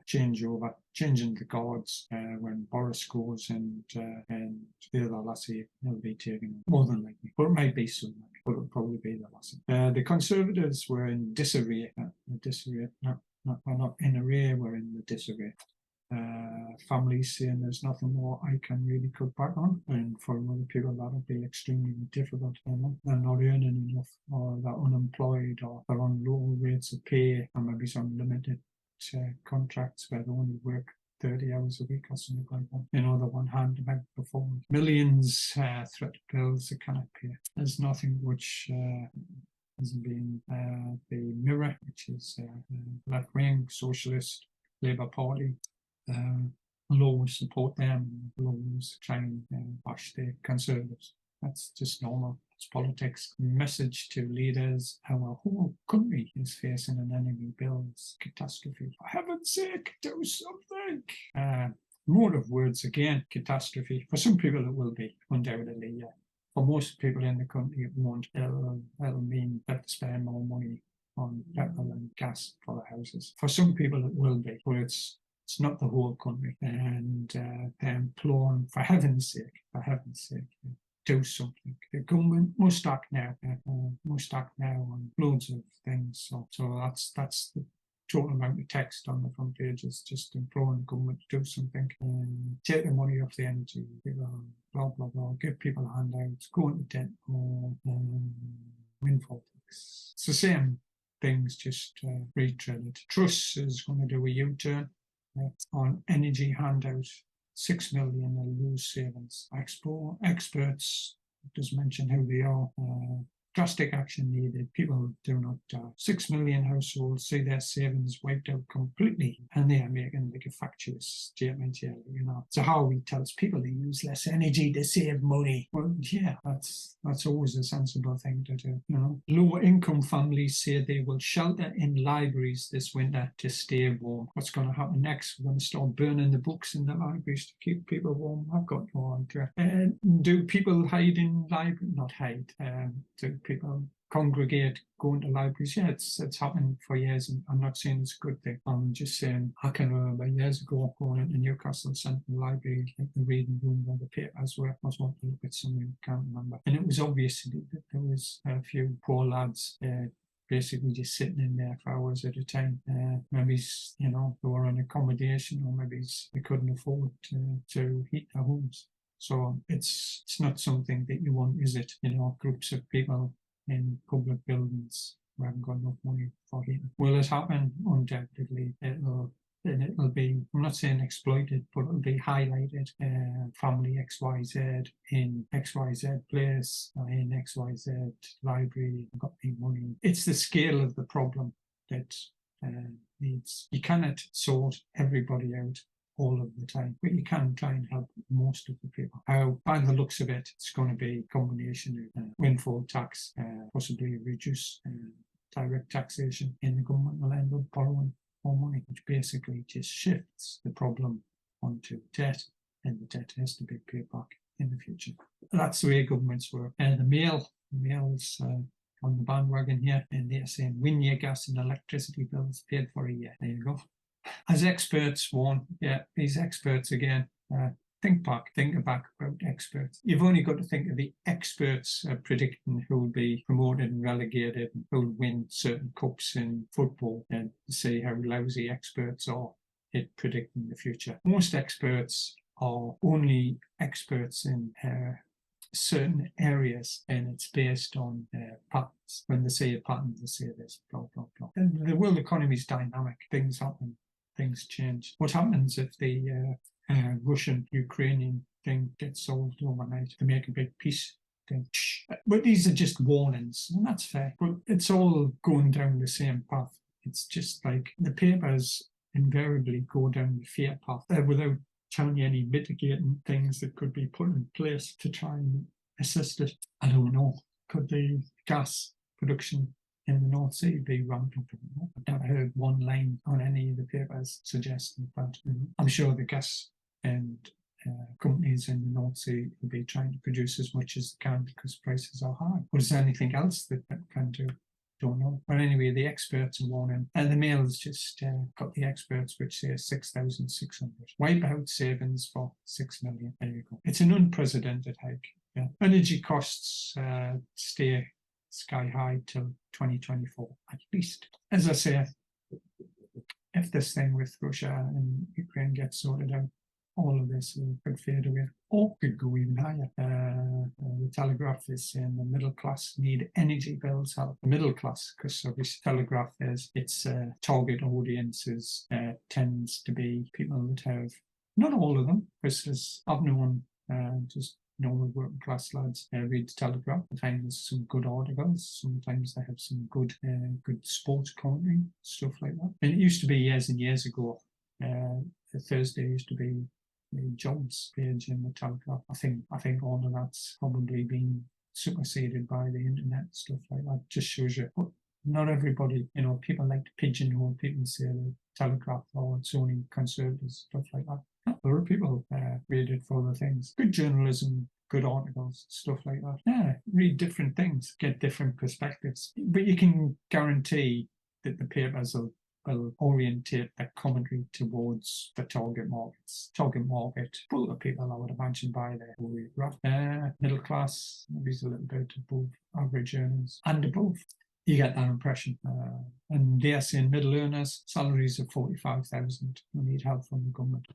changing the guards when Boris goes, and the other lassie will be taken, more than likely. But it might be soon, but it'll probably be the lassie. The Conservatives were in disarray. We're not in array, we're in the disarray. Families saying there's nothing more I can really cut back on, and for other people that'll be extremely difficult. They're not earning enough, or they're unemployed, or they're on low rates of pay, and maybe some limited contracts where they only work 30 hours a week or something like that. The one hand about performance. Millions threat bills they cannot pay. There's nothing which hasn't been the Mirror, which is left-wing socialist Labour Party. Always support them, always try and bash the Conservatives. That's just normal. It's politics. Message to leaders: our whole country is facing an enemy bills catastrophe. For heaven's sake, do something. More of words again, catastrophe. For some people it will be, undoubtedly, yeah. For most people in the country it won't. It'll mean they have to spend more money on petrol and gas for the houses. For some people it will be, but it's not the whole country. And they're imploring, for heaven's sake, do something. The government must act now. On loads of things. So that's the total amount of text on the front page. Is just imploring the government to do something. Take the money off the energy. Blah blah blah. Give people handouts. Go into debt. Windfall tax. It's the same things just retreaded. Truss is going to do a U-turn on energy handout. 6 million will lose savings. Experts does mention who they are. Drastic action needed. People do not die. 6 million households see their savings wiped out completely, and they are making like a factious statement here, you know. So how he tells people to use less energy to save money. Well, yeah, that's always a sensible thing to do. You know, lower income families say they will shelter in libraries this winter to stay warm. What's going to happen next? We're going to start burning the books in the libraries to keep people warm. I've got no idea. Do people hide in libraries? Not hide. Do people congregate going to libraries? Yeah, it's happened for years, and I'm not saying it's a good thing. I'm just saying I can remember years ago going into Newcastle Central Library, like the reading room where the papers were. I was wanting to look at something, I can't remember. And it was obvious that there was a few poor lads basically just sitting in there for hours at a time. Maybe, you know, they were on accommodation, or maybe they couldn't afford to heat their homes. So it's not something that you want, is it? You know, groups of people in public buildings who haven't got enough money for heating. Will it happen? Undoubtedly. It'll be, I'm not saying exploited, but it'll be highlighted. Family XYZ in XYZ place, in XYZ library, got the money. It's the scale of the problem that needs, you cannot sort everybody out all of the time, but you can try and help most of the people. How, by the looks of it, it's going to be a combination of windfall tax, possibly reduce direct taxation, and the government will end up borrowing more money, which basically just shifts the problem onto debt, and the debt has to be paid back in the future. That's the way governments work. The Mail's on the bandwagon here, and they're saying win your gas and electricity bills paid for a year. There you go. As experts warn, yeah, these experts again, think back about experts. You've only got to think of the experts predicting who will be promoted and relegated and who will win certain cups in football, and see how lousy experts are at predicting the future. Most experts are only experts in certain areas, and it's based on patterns. When they say a pattern, they say this, blah, blah, blah. And the world economy is dynamic. Things happen. Things change. What happens if the Russian-Ukrainian thing gets solved overnight to make a big peace thing? But these are just warnings, and that's fair. But it's all going down the same path. It's just like the papers invariably go down the fear path without telling you any mitigating things that could be put in place to try and assist it. I don't know. Could the gas production in the North Sea be ramped up? I've never heard one line on any of the papers suggesting that. I'm sure the gas and companies in the North Sea will be trying to produce as much as they can because prices are high. But is there anything else that can do? Don't know. But anyway, the experts are warning. And the Mail's just got the experts which say 6,600. Wipe out savings for 6 million. There you go. It's an unprecedented hike. Yeah. Energy costs stay sky high till 2024 at least. As I say, if this thing with Russia and Ukraine gets sorted out, all of this could fade away, or could go even higher. The Telegraph is saying the middle class need energy bills help. The middle class, because obviously Telegraph is its target audiences tends to be people that have, not all of them, because I've known just normal working class lads read the Telegraph. Sometimes some good articles, sometimes they have some good sports commentary, stuff like that. And it used to be years and years ago, Thursday used to be the jobs page in the Telegraph. I think all of that's probably been superseded by the internet, stuff like that. Just shows you, but not everybody, you know, people like to pigeonhole people, say the Telegraph or it's only conservatives, stuff like that. There are people read it for other things. Good journalism, good articles, stuff like that. Yeah, read different things, get different perspectives. But you can guarantee that the papers will orientate their commentary towards the target markets. Target market, full of people, I would imagine, by their middle class, maybe a little bit above average earners, and above. You get that impression. And they're saying middle earners, salaries of 45,000, will need help from the government.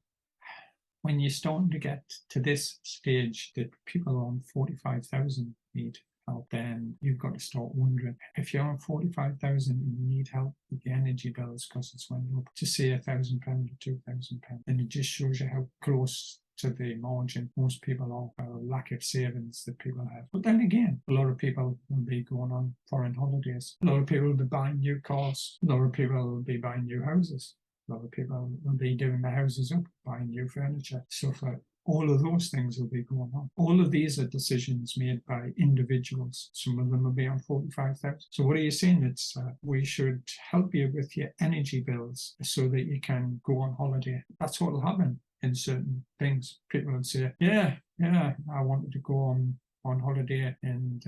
When you're starting to get to this stage that people on 45,000 need help, then you've got to start wondering. If you're on 45,000 and you need help with the energy bills because it's went up to say £1,000 or £2,000, then it just shows you how close to the margin most people are, or lack of savings that people have. But then again, a lot of people will be going on foreign holidays. A lot of people will be buying new cars. A lot of people will be buying new houses. A lot of people will be doing their houses up, buying new furniture, stuff like all of those things will be going on. All of these are decisions made by individuals. Some of them will be on 45,000. So what are you saying? It's we should help you with your energy bills so that you can go on holiday. That's what will happen in certain things. People will say, yeah, I wanted to go on holiday, and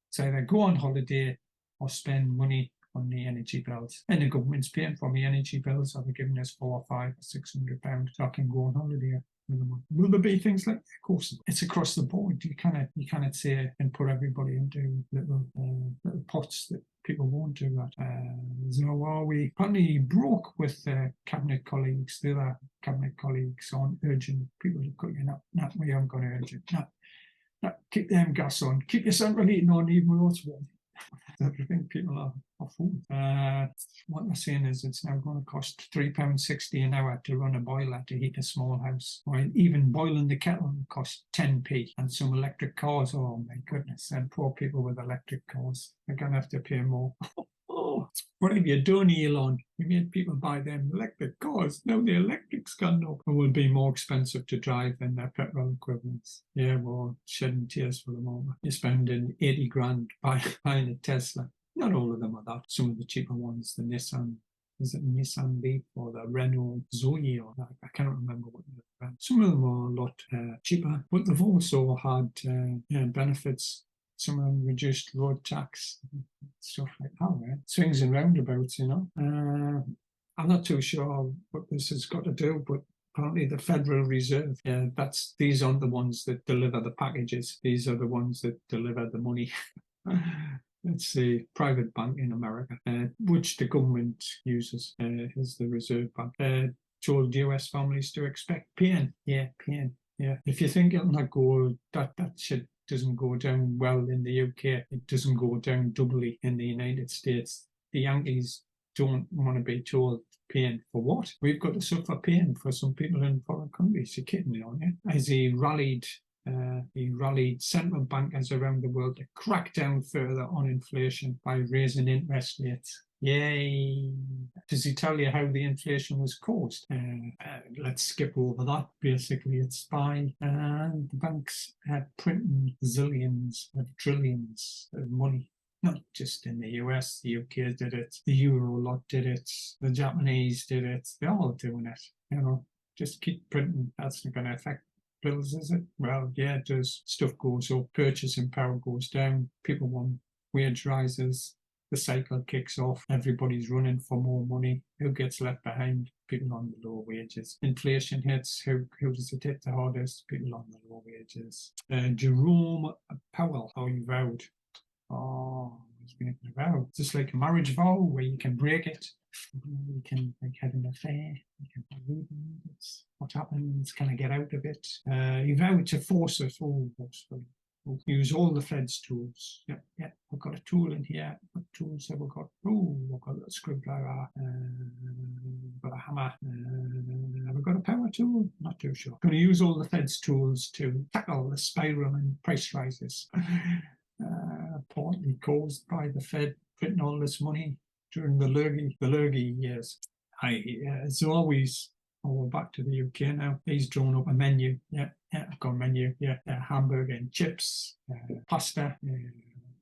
it's either go on holiday or spend money on the energy bills. And the government's paying for my energy bills, or they're giving us £400 or £500 or £600 so I can go on holiday. Will there be things like that? Of course, it's across the board. You cannot say and put everybody into little pots that people won't do that. So are we apparently broke with cabinet colleagues? The other cabinet colleagues aren't urging people to cut you. Not we aren't going to urge it. No, keep them gas on. Keep your central heating on even though it's warm. I think people are fools. What they're saying is it's now going to cost £3.60 an hour to run a boiler to heat a small house. While even boiling the kettle costs 10p. And some electric cars, oh my goodness, and poor people with electric cars, they're going to have to pay more. What have you done, Elon? You made people buy them electric cars. Now the electric's gone up and will be more expensive to drive than their petrol equivalents. Yeah, well, shedding tears for the moment. You're spending 80 grand buying a Tesla. Not all of them are that. Some of the cheaper ones, the Nissan, is it Nissan Leaf or the Renault Zoe, or that? I cannot remember what they're. Some of them are a lot cheaper, but they've also had benefits. Some of them reduced road tax, stuff like that, right? Swings and roundabouts, you know. I'm not too sure what this has got to do, but apparently the Federal Reserve, these aren't the ones that deliver the packages. These are the ones that deliver the money. It's the private bank in America, which the government uses, is the Reserve Bank. Told US families to expect pain. Yeah, pain. Yeah. If you think it'll not go, that shit doesn't go down well in the UK, it doesn't go down doubly in the United States. The Yankees don't want to be told pain for what? We've got to suffer pain for some people in foreign countries. You're kidding me, aren't you? As he rallied central bankers around the world to crack down further on inflation by raising interest rates. Yay! Does he tell you how the inflation was caused? Let's skip over that. Basically, it's by the banks printing zillions of trillions of money. Not just in the US, the UK did it, the Euro lot did it, the Japanese did it. They're all doing it. You know, just keep printing. That's not going to affect bills, is it? Well, yeah, it does. Stuff goes up, purchasing power goes down, people want wage rises, the cycle kicks off, everybody's running for more money. Who gets left behind? People on the low wages. Inflation hits, who does it hit the hardest? People on the low wages. Jerome Powell, how he vowed. Oh, he's making a vow. It's just like a marriage vow where you can break it. You can have an affair. You can what happens? Can I get out of it? You vowed to force it. Oh, forcefully. Use all the Fed's tools. Yeah. I've got a tool in here. What tools have we got? Oh, I've got a screwdriver. I've got a hammer. Have we got a power tool? Not too sure. Going to use all the Fed's tools to tackle the spiral and price rises. Partly caused by the Fed printing all this money during the lurgy years. As always, we're back to the UK now. He's drawn up a menu. Yeah, I've got a menu. Yeah, hamburger and chips, pasta,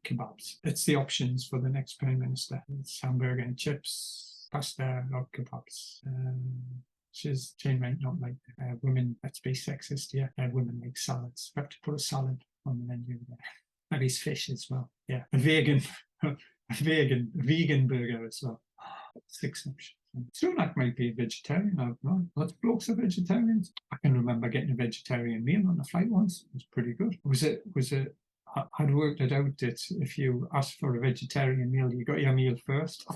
kebabs. It's the options for the next Prime Minister. It's hamburger and chips, pasta, or kebabs. She might not like women. Let's be sexist here. Women like salads. We have to put a salad on the menu there. Maybe fish as well. Yeah, a vegan burger as well. 6 options. Sunak might be a vegetarian. I don't know. Lots of blokes are vegetarians. I can remember getting a vegetarian meal on a flight once. It was pretty good. I'd worked it out that if you asked for a vegetarian meal, you got your meal first.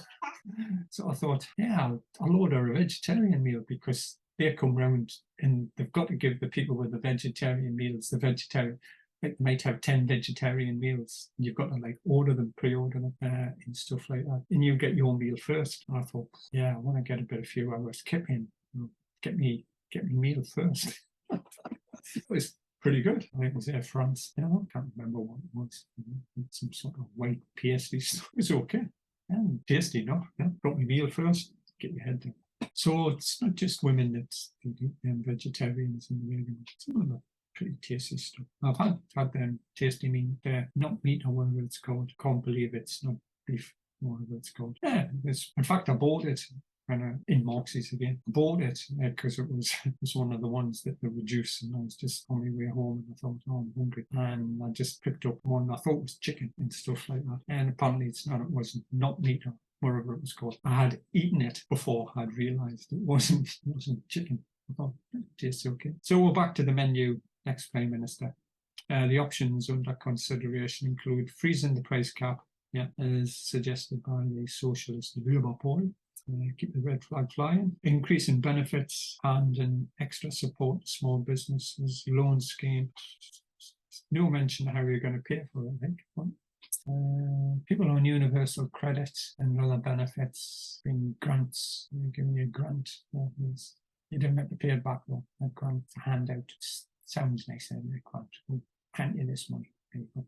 So I thought, I'll order a vegetarian meal because they come round and they've got to give the people with the vegetarian meals the vegetarian. like they might have 10 vegetarian meals. And you've got to like order them, pre-order them, and stuff like that. And you get your meal first. And I thought, yeah, I want to get a bit of few hours kept in. Get me meal first. It was pretty good. I think it was Air France. I can't remember what it was. Some sort of white pasty stuff. It was okay. And tasty enough. Yeah. Got my meal first. Get your head down. So it's not just women that's vegetarians and vegans. Some of them pretty tasty stuff. I've had them tasty meat, not meat or whatever it's called. Can't believe it's not beef, whatever it's called. Yeah, in fact, I bought it in Moxie's again. I bought it because it was one of the ones that they reduced, and I was just on my way home and I thought, oh, I'm hungry. And I just picked up one. I thought it was chicken and stuff like that. And apparently it's not. It wasn't. Not meat or whatever it was called. I had eaten it before I'd realised it wasn't chicken. I thought, it tastes okay. So we're back to the menu. Next Prime Minister. The options under consideration include freezing the price cap, as suggested by the Socialist Labour Party. Keep the red flag flying. Increasing benefits and an extra support to small businesses, loan scheme. No mention of how you're going to pay for it, I think. People on universal credit and other benefits, being grants, giving you a grant. You don't have to pay it back though. A grant, a handout. Sounds nice, and they can't grant you this money.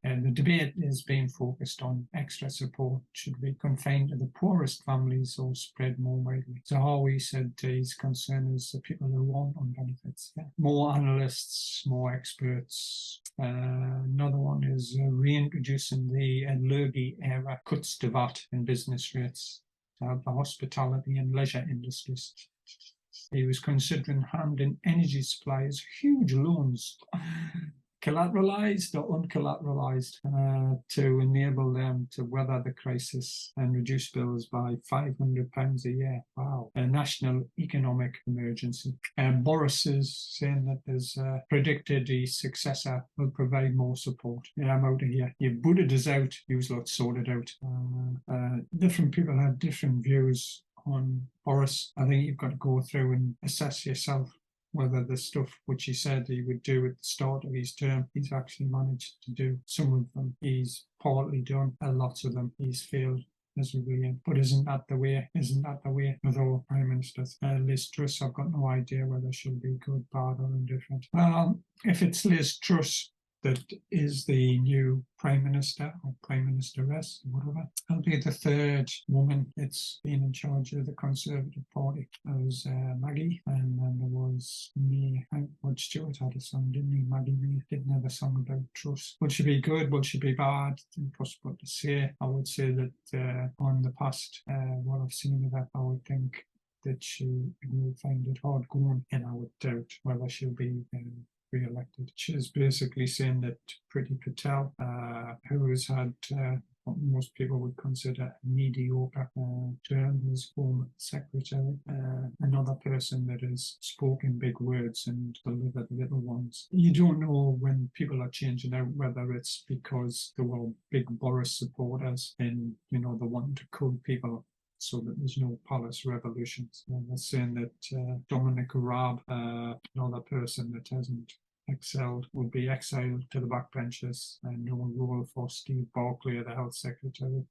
And the debate is being focused on extra support should be confined to the poorest families or spread more widely. So Howie said his concern is the people who want on benefits. Yeah. More analysts, more experts. Another one is reintroducing the Lurgy era cuts to VAT in business rates to help the hospitality and leisure industries. He was considering handing energy suppliers huge loans, collateralized or uncollateralized, to enable them to weather the crisis and reduce bills by £500 a year. Wow. A national economic emergency. Boris is saying that there's predicted his successor will provide more support. Yeah, I'm out of here. You've booted us out. You've lot sorted out. Different people have different views on Boris. I think you've got to go through and assess yourself whether the stuff which he said he would do at the start of his term, he's actually managed to do. Some of them he's partly done, a lot of them he's failed miserably. But isn't that the way? Isn't that the way with all prime ministers? Liz Truss, I've got no idea whether she'll be good, bad, or indifferent. If it's Liz Truss that is the new Prime Minister or Prime Ministeress, or whatever, I'll be the third woman that's been in charge of the Conservative Party. There was Maggie, and then there was me. Rod Stewart had a song, didn't he? Maggie Mee didn't have a song about Truss. Will she be good? Will she be bad? It's impossible to say. I would say that on the past, what I've seen of her, I would think that she will find it hard going, and I would doubt whether she'll be re-elected. She's basically saying that Priti Patel, who has had what most people would consider a mediocre term as Home Secretary, another person that has spoken big words and delivered little ones. You don't know when people are changing out whether it's because they were big Boris supporters and, they want to cull people so that there's no palace revolutions. And they're saying that Dominic Raab, another person that hasn't excelled, would be exiled to the backbenches, and no role for Steve Barclay, the Health Secretary.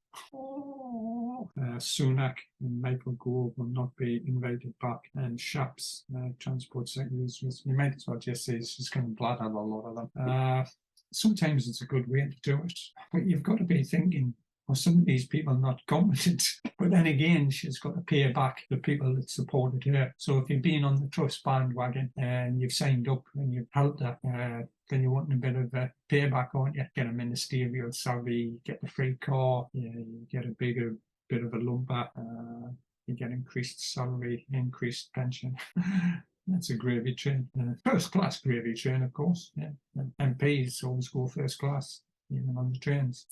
Sunak and Michael Gove will not be invited back, and Shapps, Transport Secretary, you might as well just say he's just going to blather a lot of them. Sometimes it's a good way to do it, but you've got to be thinking, or some of these people not competent. But then again, she's got to pay back the people that supported her. So if you've been on the Truss bandwagon and you've signed up and you've helped her, then you want a bit of a payback, aren't you? Get a ministerial salary, get the free car, you get a bigger bit of a lumper, you get increased salary, increased pension. That's a gravy train. First class gravy train, of course. Yeah. MPs always go first class, even on the trains.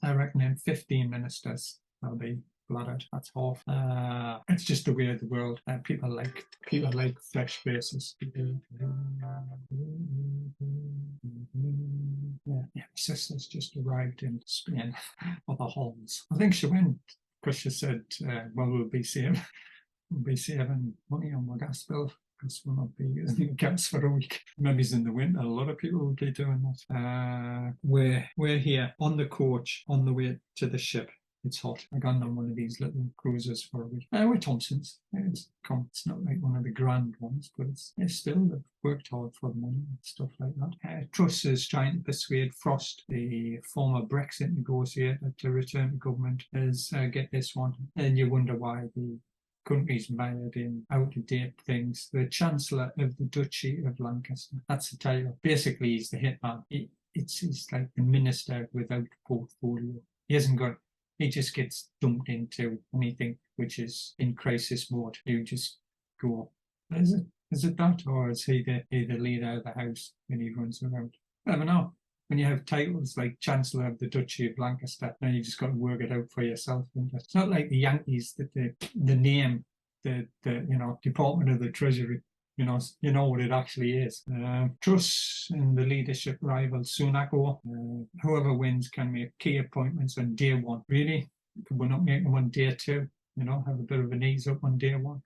I reckon in 15 ministers they'll be blooded. That's half. It's just the way of the world. People like fresh faces. Yeah, my sister's just arrived in Spain for the halls. I think she went because she said, "Well, we'll be saving money on my gas bill." because we'll not be using the gas for a week. Maybe it's in the winter. A lot of people will be doing that. We're here on the coach on the way to the ship. It's hot. I got on one of these little cruises for a week. We're Thompsons. It's not like one of the grand ones, but it's still, they've worked hard for the money and stuff like that. Truss is trying to persuade Frost, the former Brexit negotiator, to return to government. Get this one. And you wonder why the country's mired in out-of-date things. The Chancellor of the Duchy of Lancaster. That's the title. Basically, he's the hitman. He's like the minister without portfolio. He just gets dumped into anything which is in crisis mode. You just go, is it that? Or is he the leader of the house when he runs around? I never know. When you have titles like Chancellor of the Duchy of Lancaster, then you just got to work it out for yourself. It's not like the Yankees that the name, the Department of the Treasury, you know what it actually is. Truss and the leadership rival Sunak, whoever wins can make key appointments on day one. Really? We're not making them on day two. Have a bit of an ease up on day one.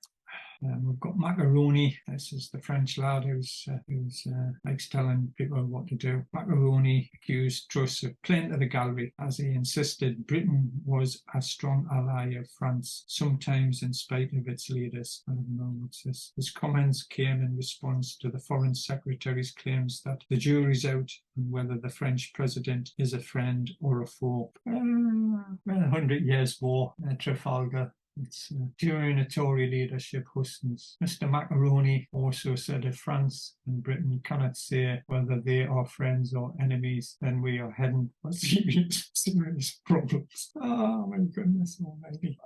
We've got Macaroni. This is the French lad who's likes telling people what to do. Macaroni accused Truss of playing to the gallery as he insisted Britain was a strong ally of France, sometimes in spite of its leaders. I don't know what's this. His comments came in response to the Foreign Secretary's claims that the jury's out on whether the French president is a friend or a foe. 100 Years' War, Trafalgar. It's during a Tory leadership hustings. Mr. Macaroni also said if France and Britain cannot say whether they are friends or enemies, then we are heading for serious problems. Oh my goodness almighty.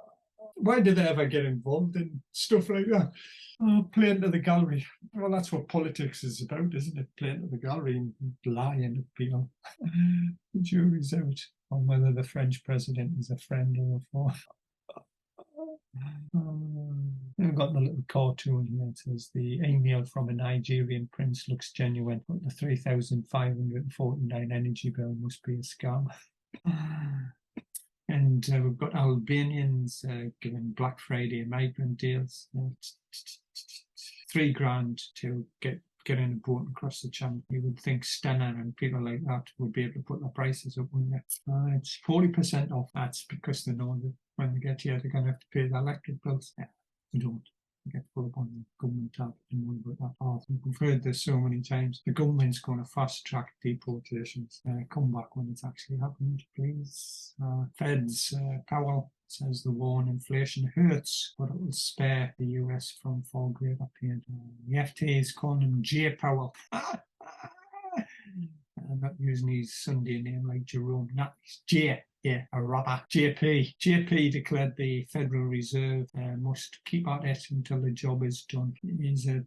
Why do they ever get involved in stuff like that? Oh, playing to the gallery. Well, that's what politics is about, isn't it? Playing to the gallery and lying to people. The jury's out on whether the French president is a friend or a foe. We've got the little cartoon here. It says the email from a Nigerian prince looks genuine, but the 3,549 energy bill must be a scam. And we've got Albanians giving Black Friday migrant deals. $3,000 to get in a boat across the channel. You would think Stena and people like that would be able to put their prices up, wouldn't they? It's 40% off. That's because they know that when they get here, they're going to have to pay the electric bills. Yeah, they don't. They get full up on the government tab. Don't worry about that. We've heard this so many times. The government's going to fast track deportations. Come back when it's actually happened, please. Feds, Powell says the war on inflation hurts, but it will spare the US from far greater pain. The FT is calling him J. Powell. I'm not using his Sunday name like Jerome. Not J. Yeah, a robber. JP declared the Federal Reserve must keep at it until the job is done. Is it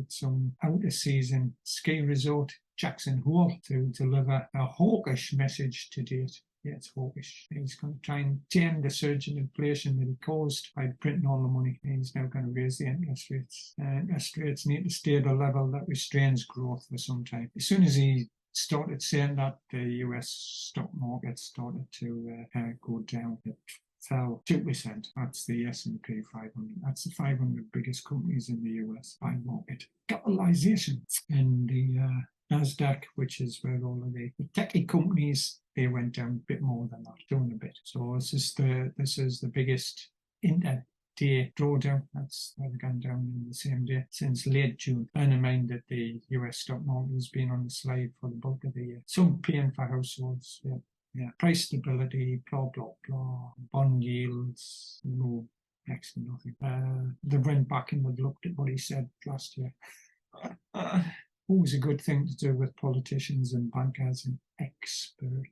some out-of-season ski resort, Jackson Hole, to deliver a hawkish message to date? Yeah, it's hawkish. He's going to try and tame the surge in inflation that he caused by printing all the money. He's now going to raise the interest rates. Interest rates need to stay at a level that restrains growth for some time. As soon as he started saying that, the US stock market started to go down. It fell 2%. That's the S&P 500. That's the 500 biggest companies in the US by market capitalization. And the NASDAQ, which is where all of the techie companies, they went down a bit more than that, doing a bit. So this is the biggest inter-day drawdown. That's never gone down in the same day since late June. Bear in mind that the US stock market has been on the slide for the bulk of the year. Some pain for households. Yeah. Price stability, blah, blah, blah. Bond yields, no, next to nothing. They went back and they've looked at what he said last year. Always a good thing to do with politicians and bankers and experts.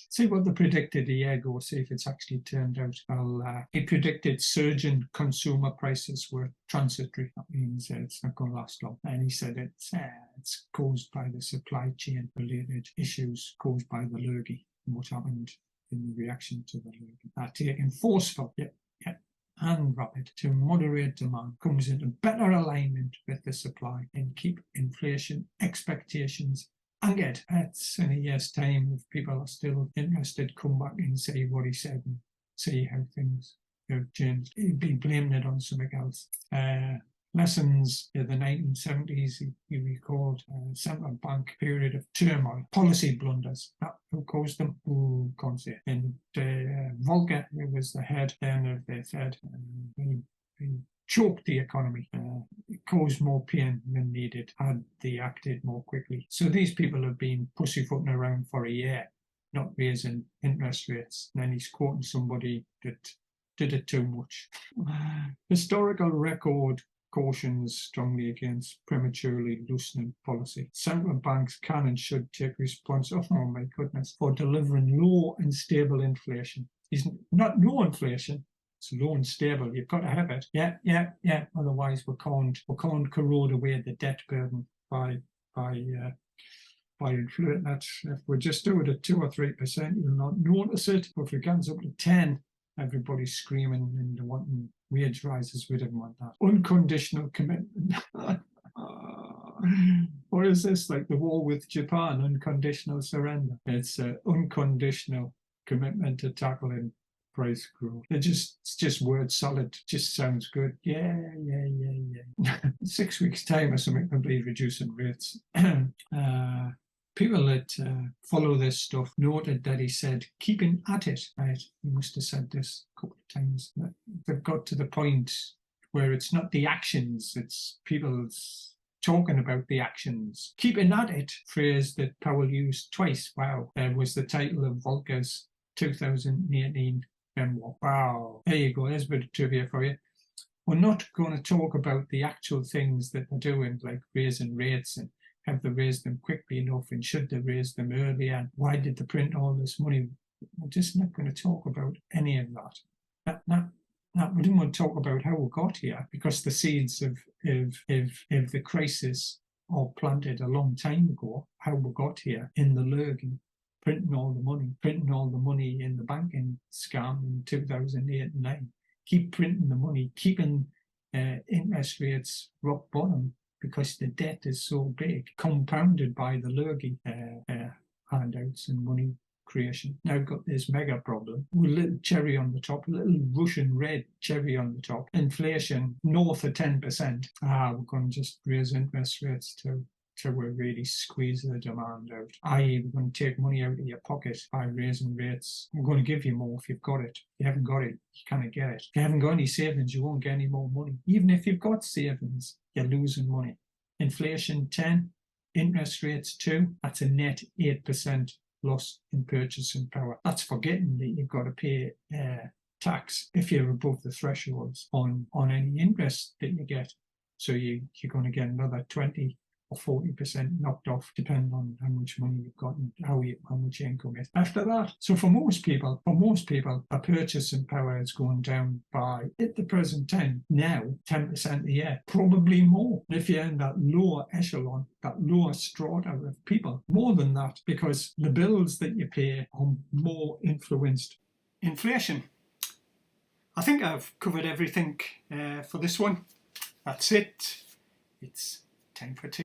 See what they predicted a year ago, see if it's actually turned out. Well, he predicted surging consumer prices were transitory. That means it's not going to last long. And he said it's caused by the supply chain related issues caused by the lurgy and what happened in reaction to the lurgy. Taking forceful, and rapid to moderate demand comes into better alignment with the supply and keep inflation expectations anchored. That's in a year's time, if people are still interested, come back and say what he said and see how things have changed. He'd be blaming it on something else. lessons in the 1970s, he recalled a central bank period of turmoil, policy blunders. Who caused them? Who can't say. And Volcker, who was the head then of the Fed, he choked the economy. It caused more pain than needed had they acted more quickly. So these people have been pussyfooting around for a year, not raising interest rates. And then he's quoting somebody that did it too much. Historical record cautions strongly against prematurely loosening policy. Central banks can and should take responsibility, oh my goodness, for delivering low and stable inflation. It's not low inflation, it's low and stable. You've got to have it. Yeah. Otherwise, we can't corrode away the debt burden by inflating that. If we just do it at 2 or 3%, you'll not notice it. But if it gets up to 10, everybody's screaming and wanting wage rises. We didn't want that. Unconditional commitment. What is this? Like the war with Japan, unconditional surrender. It's an unconditional commitment to tackling price growth. It's just word solid. Just sounds good. Yeah. 6 weeks time or something, probably reducing rates. People that follow this stuff noted that he said, keeping at it, right? He must have said this a couple of times. That they've got to the point where it's not the actions, it's people's talking about the actions. Keeping at it, phrase that Powell used twice. Wow. Was the title of Volcker's 2018 memoir. Wow. There you go. There's a bit of trivia for you. We're not going to talk about the actual things that they're doing, like raising rates and have they raised them quickly enough, and should they raise them earlier, and why did they print all this money? We're just not going to talk about any of that. We didn't want to talk about how we got here, because the seeds of the crisis are planted a long time ago. How we got here in the lurgan, printing all the money in the banking scam in 2008 and 9. Keep printing the money, keeping interest rates rock bottom, because the debt is so big, compounded by the lurgy handouts and money creation. Now we've got this mega problem with a little cherry on the top, a little Russian red cherry on the top. Inflation north of 10%. We're going to just raise interest rates till we really squeeze the demand out. I.e., we're going to take money out of your pocket by raising rates. We're going to give you more if you've got it. If you haven't got it, you can't get it. If you haven't got any savings, you won't get any more money. Even if you've got savings, you're losing money. Inflation 10, interest rates 2, that's a net 8% loss in purchasing power. That's forgetting that you've got to pay tax if you're above the thresholds on any interest that you get. So you're going to get another 20 or 40% knocked off, depending on how much money you've got and how much income is. After that, so for most people, a purchasing power is going down by, at the present time, now 10% a year, probably more. If you're in that lower echelon, that lower strata of people, more than that, because the bills that you pay are more influenced. Inflation. I think I've covered everything for this one. That's it. It's time for tea.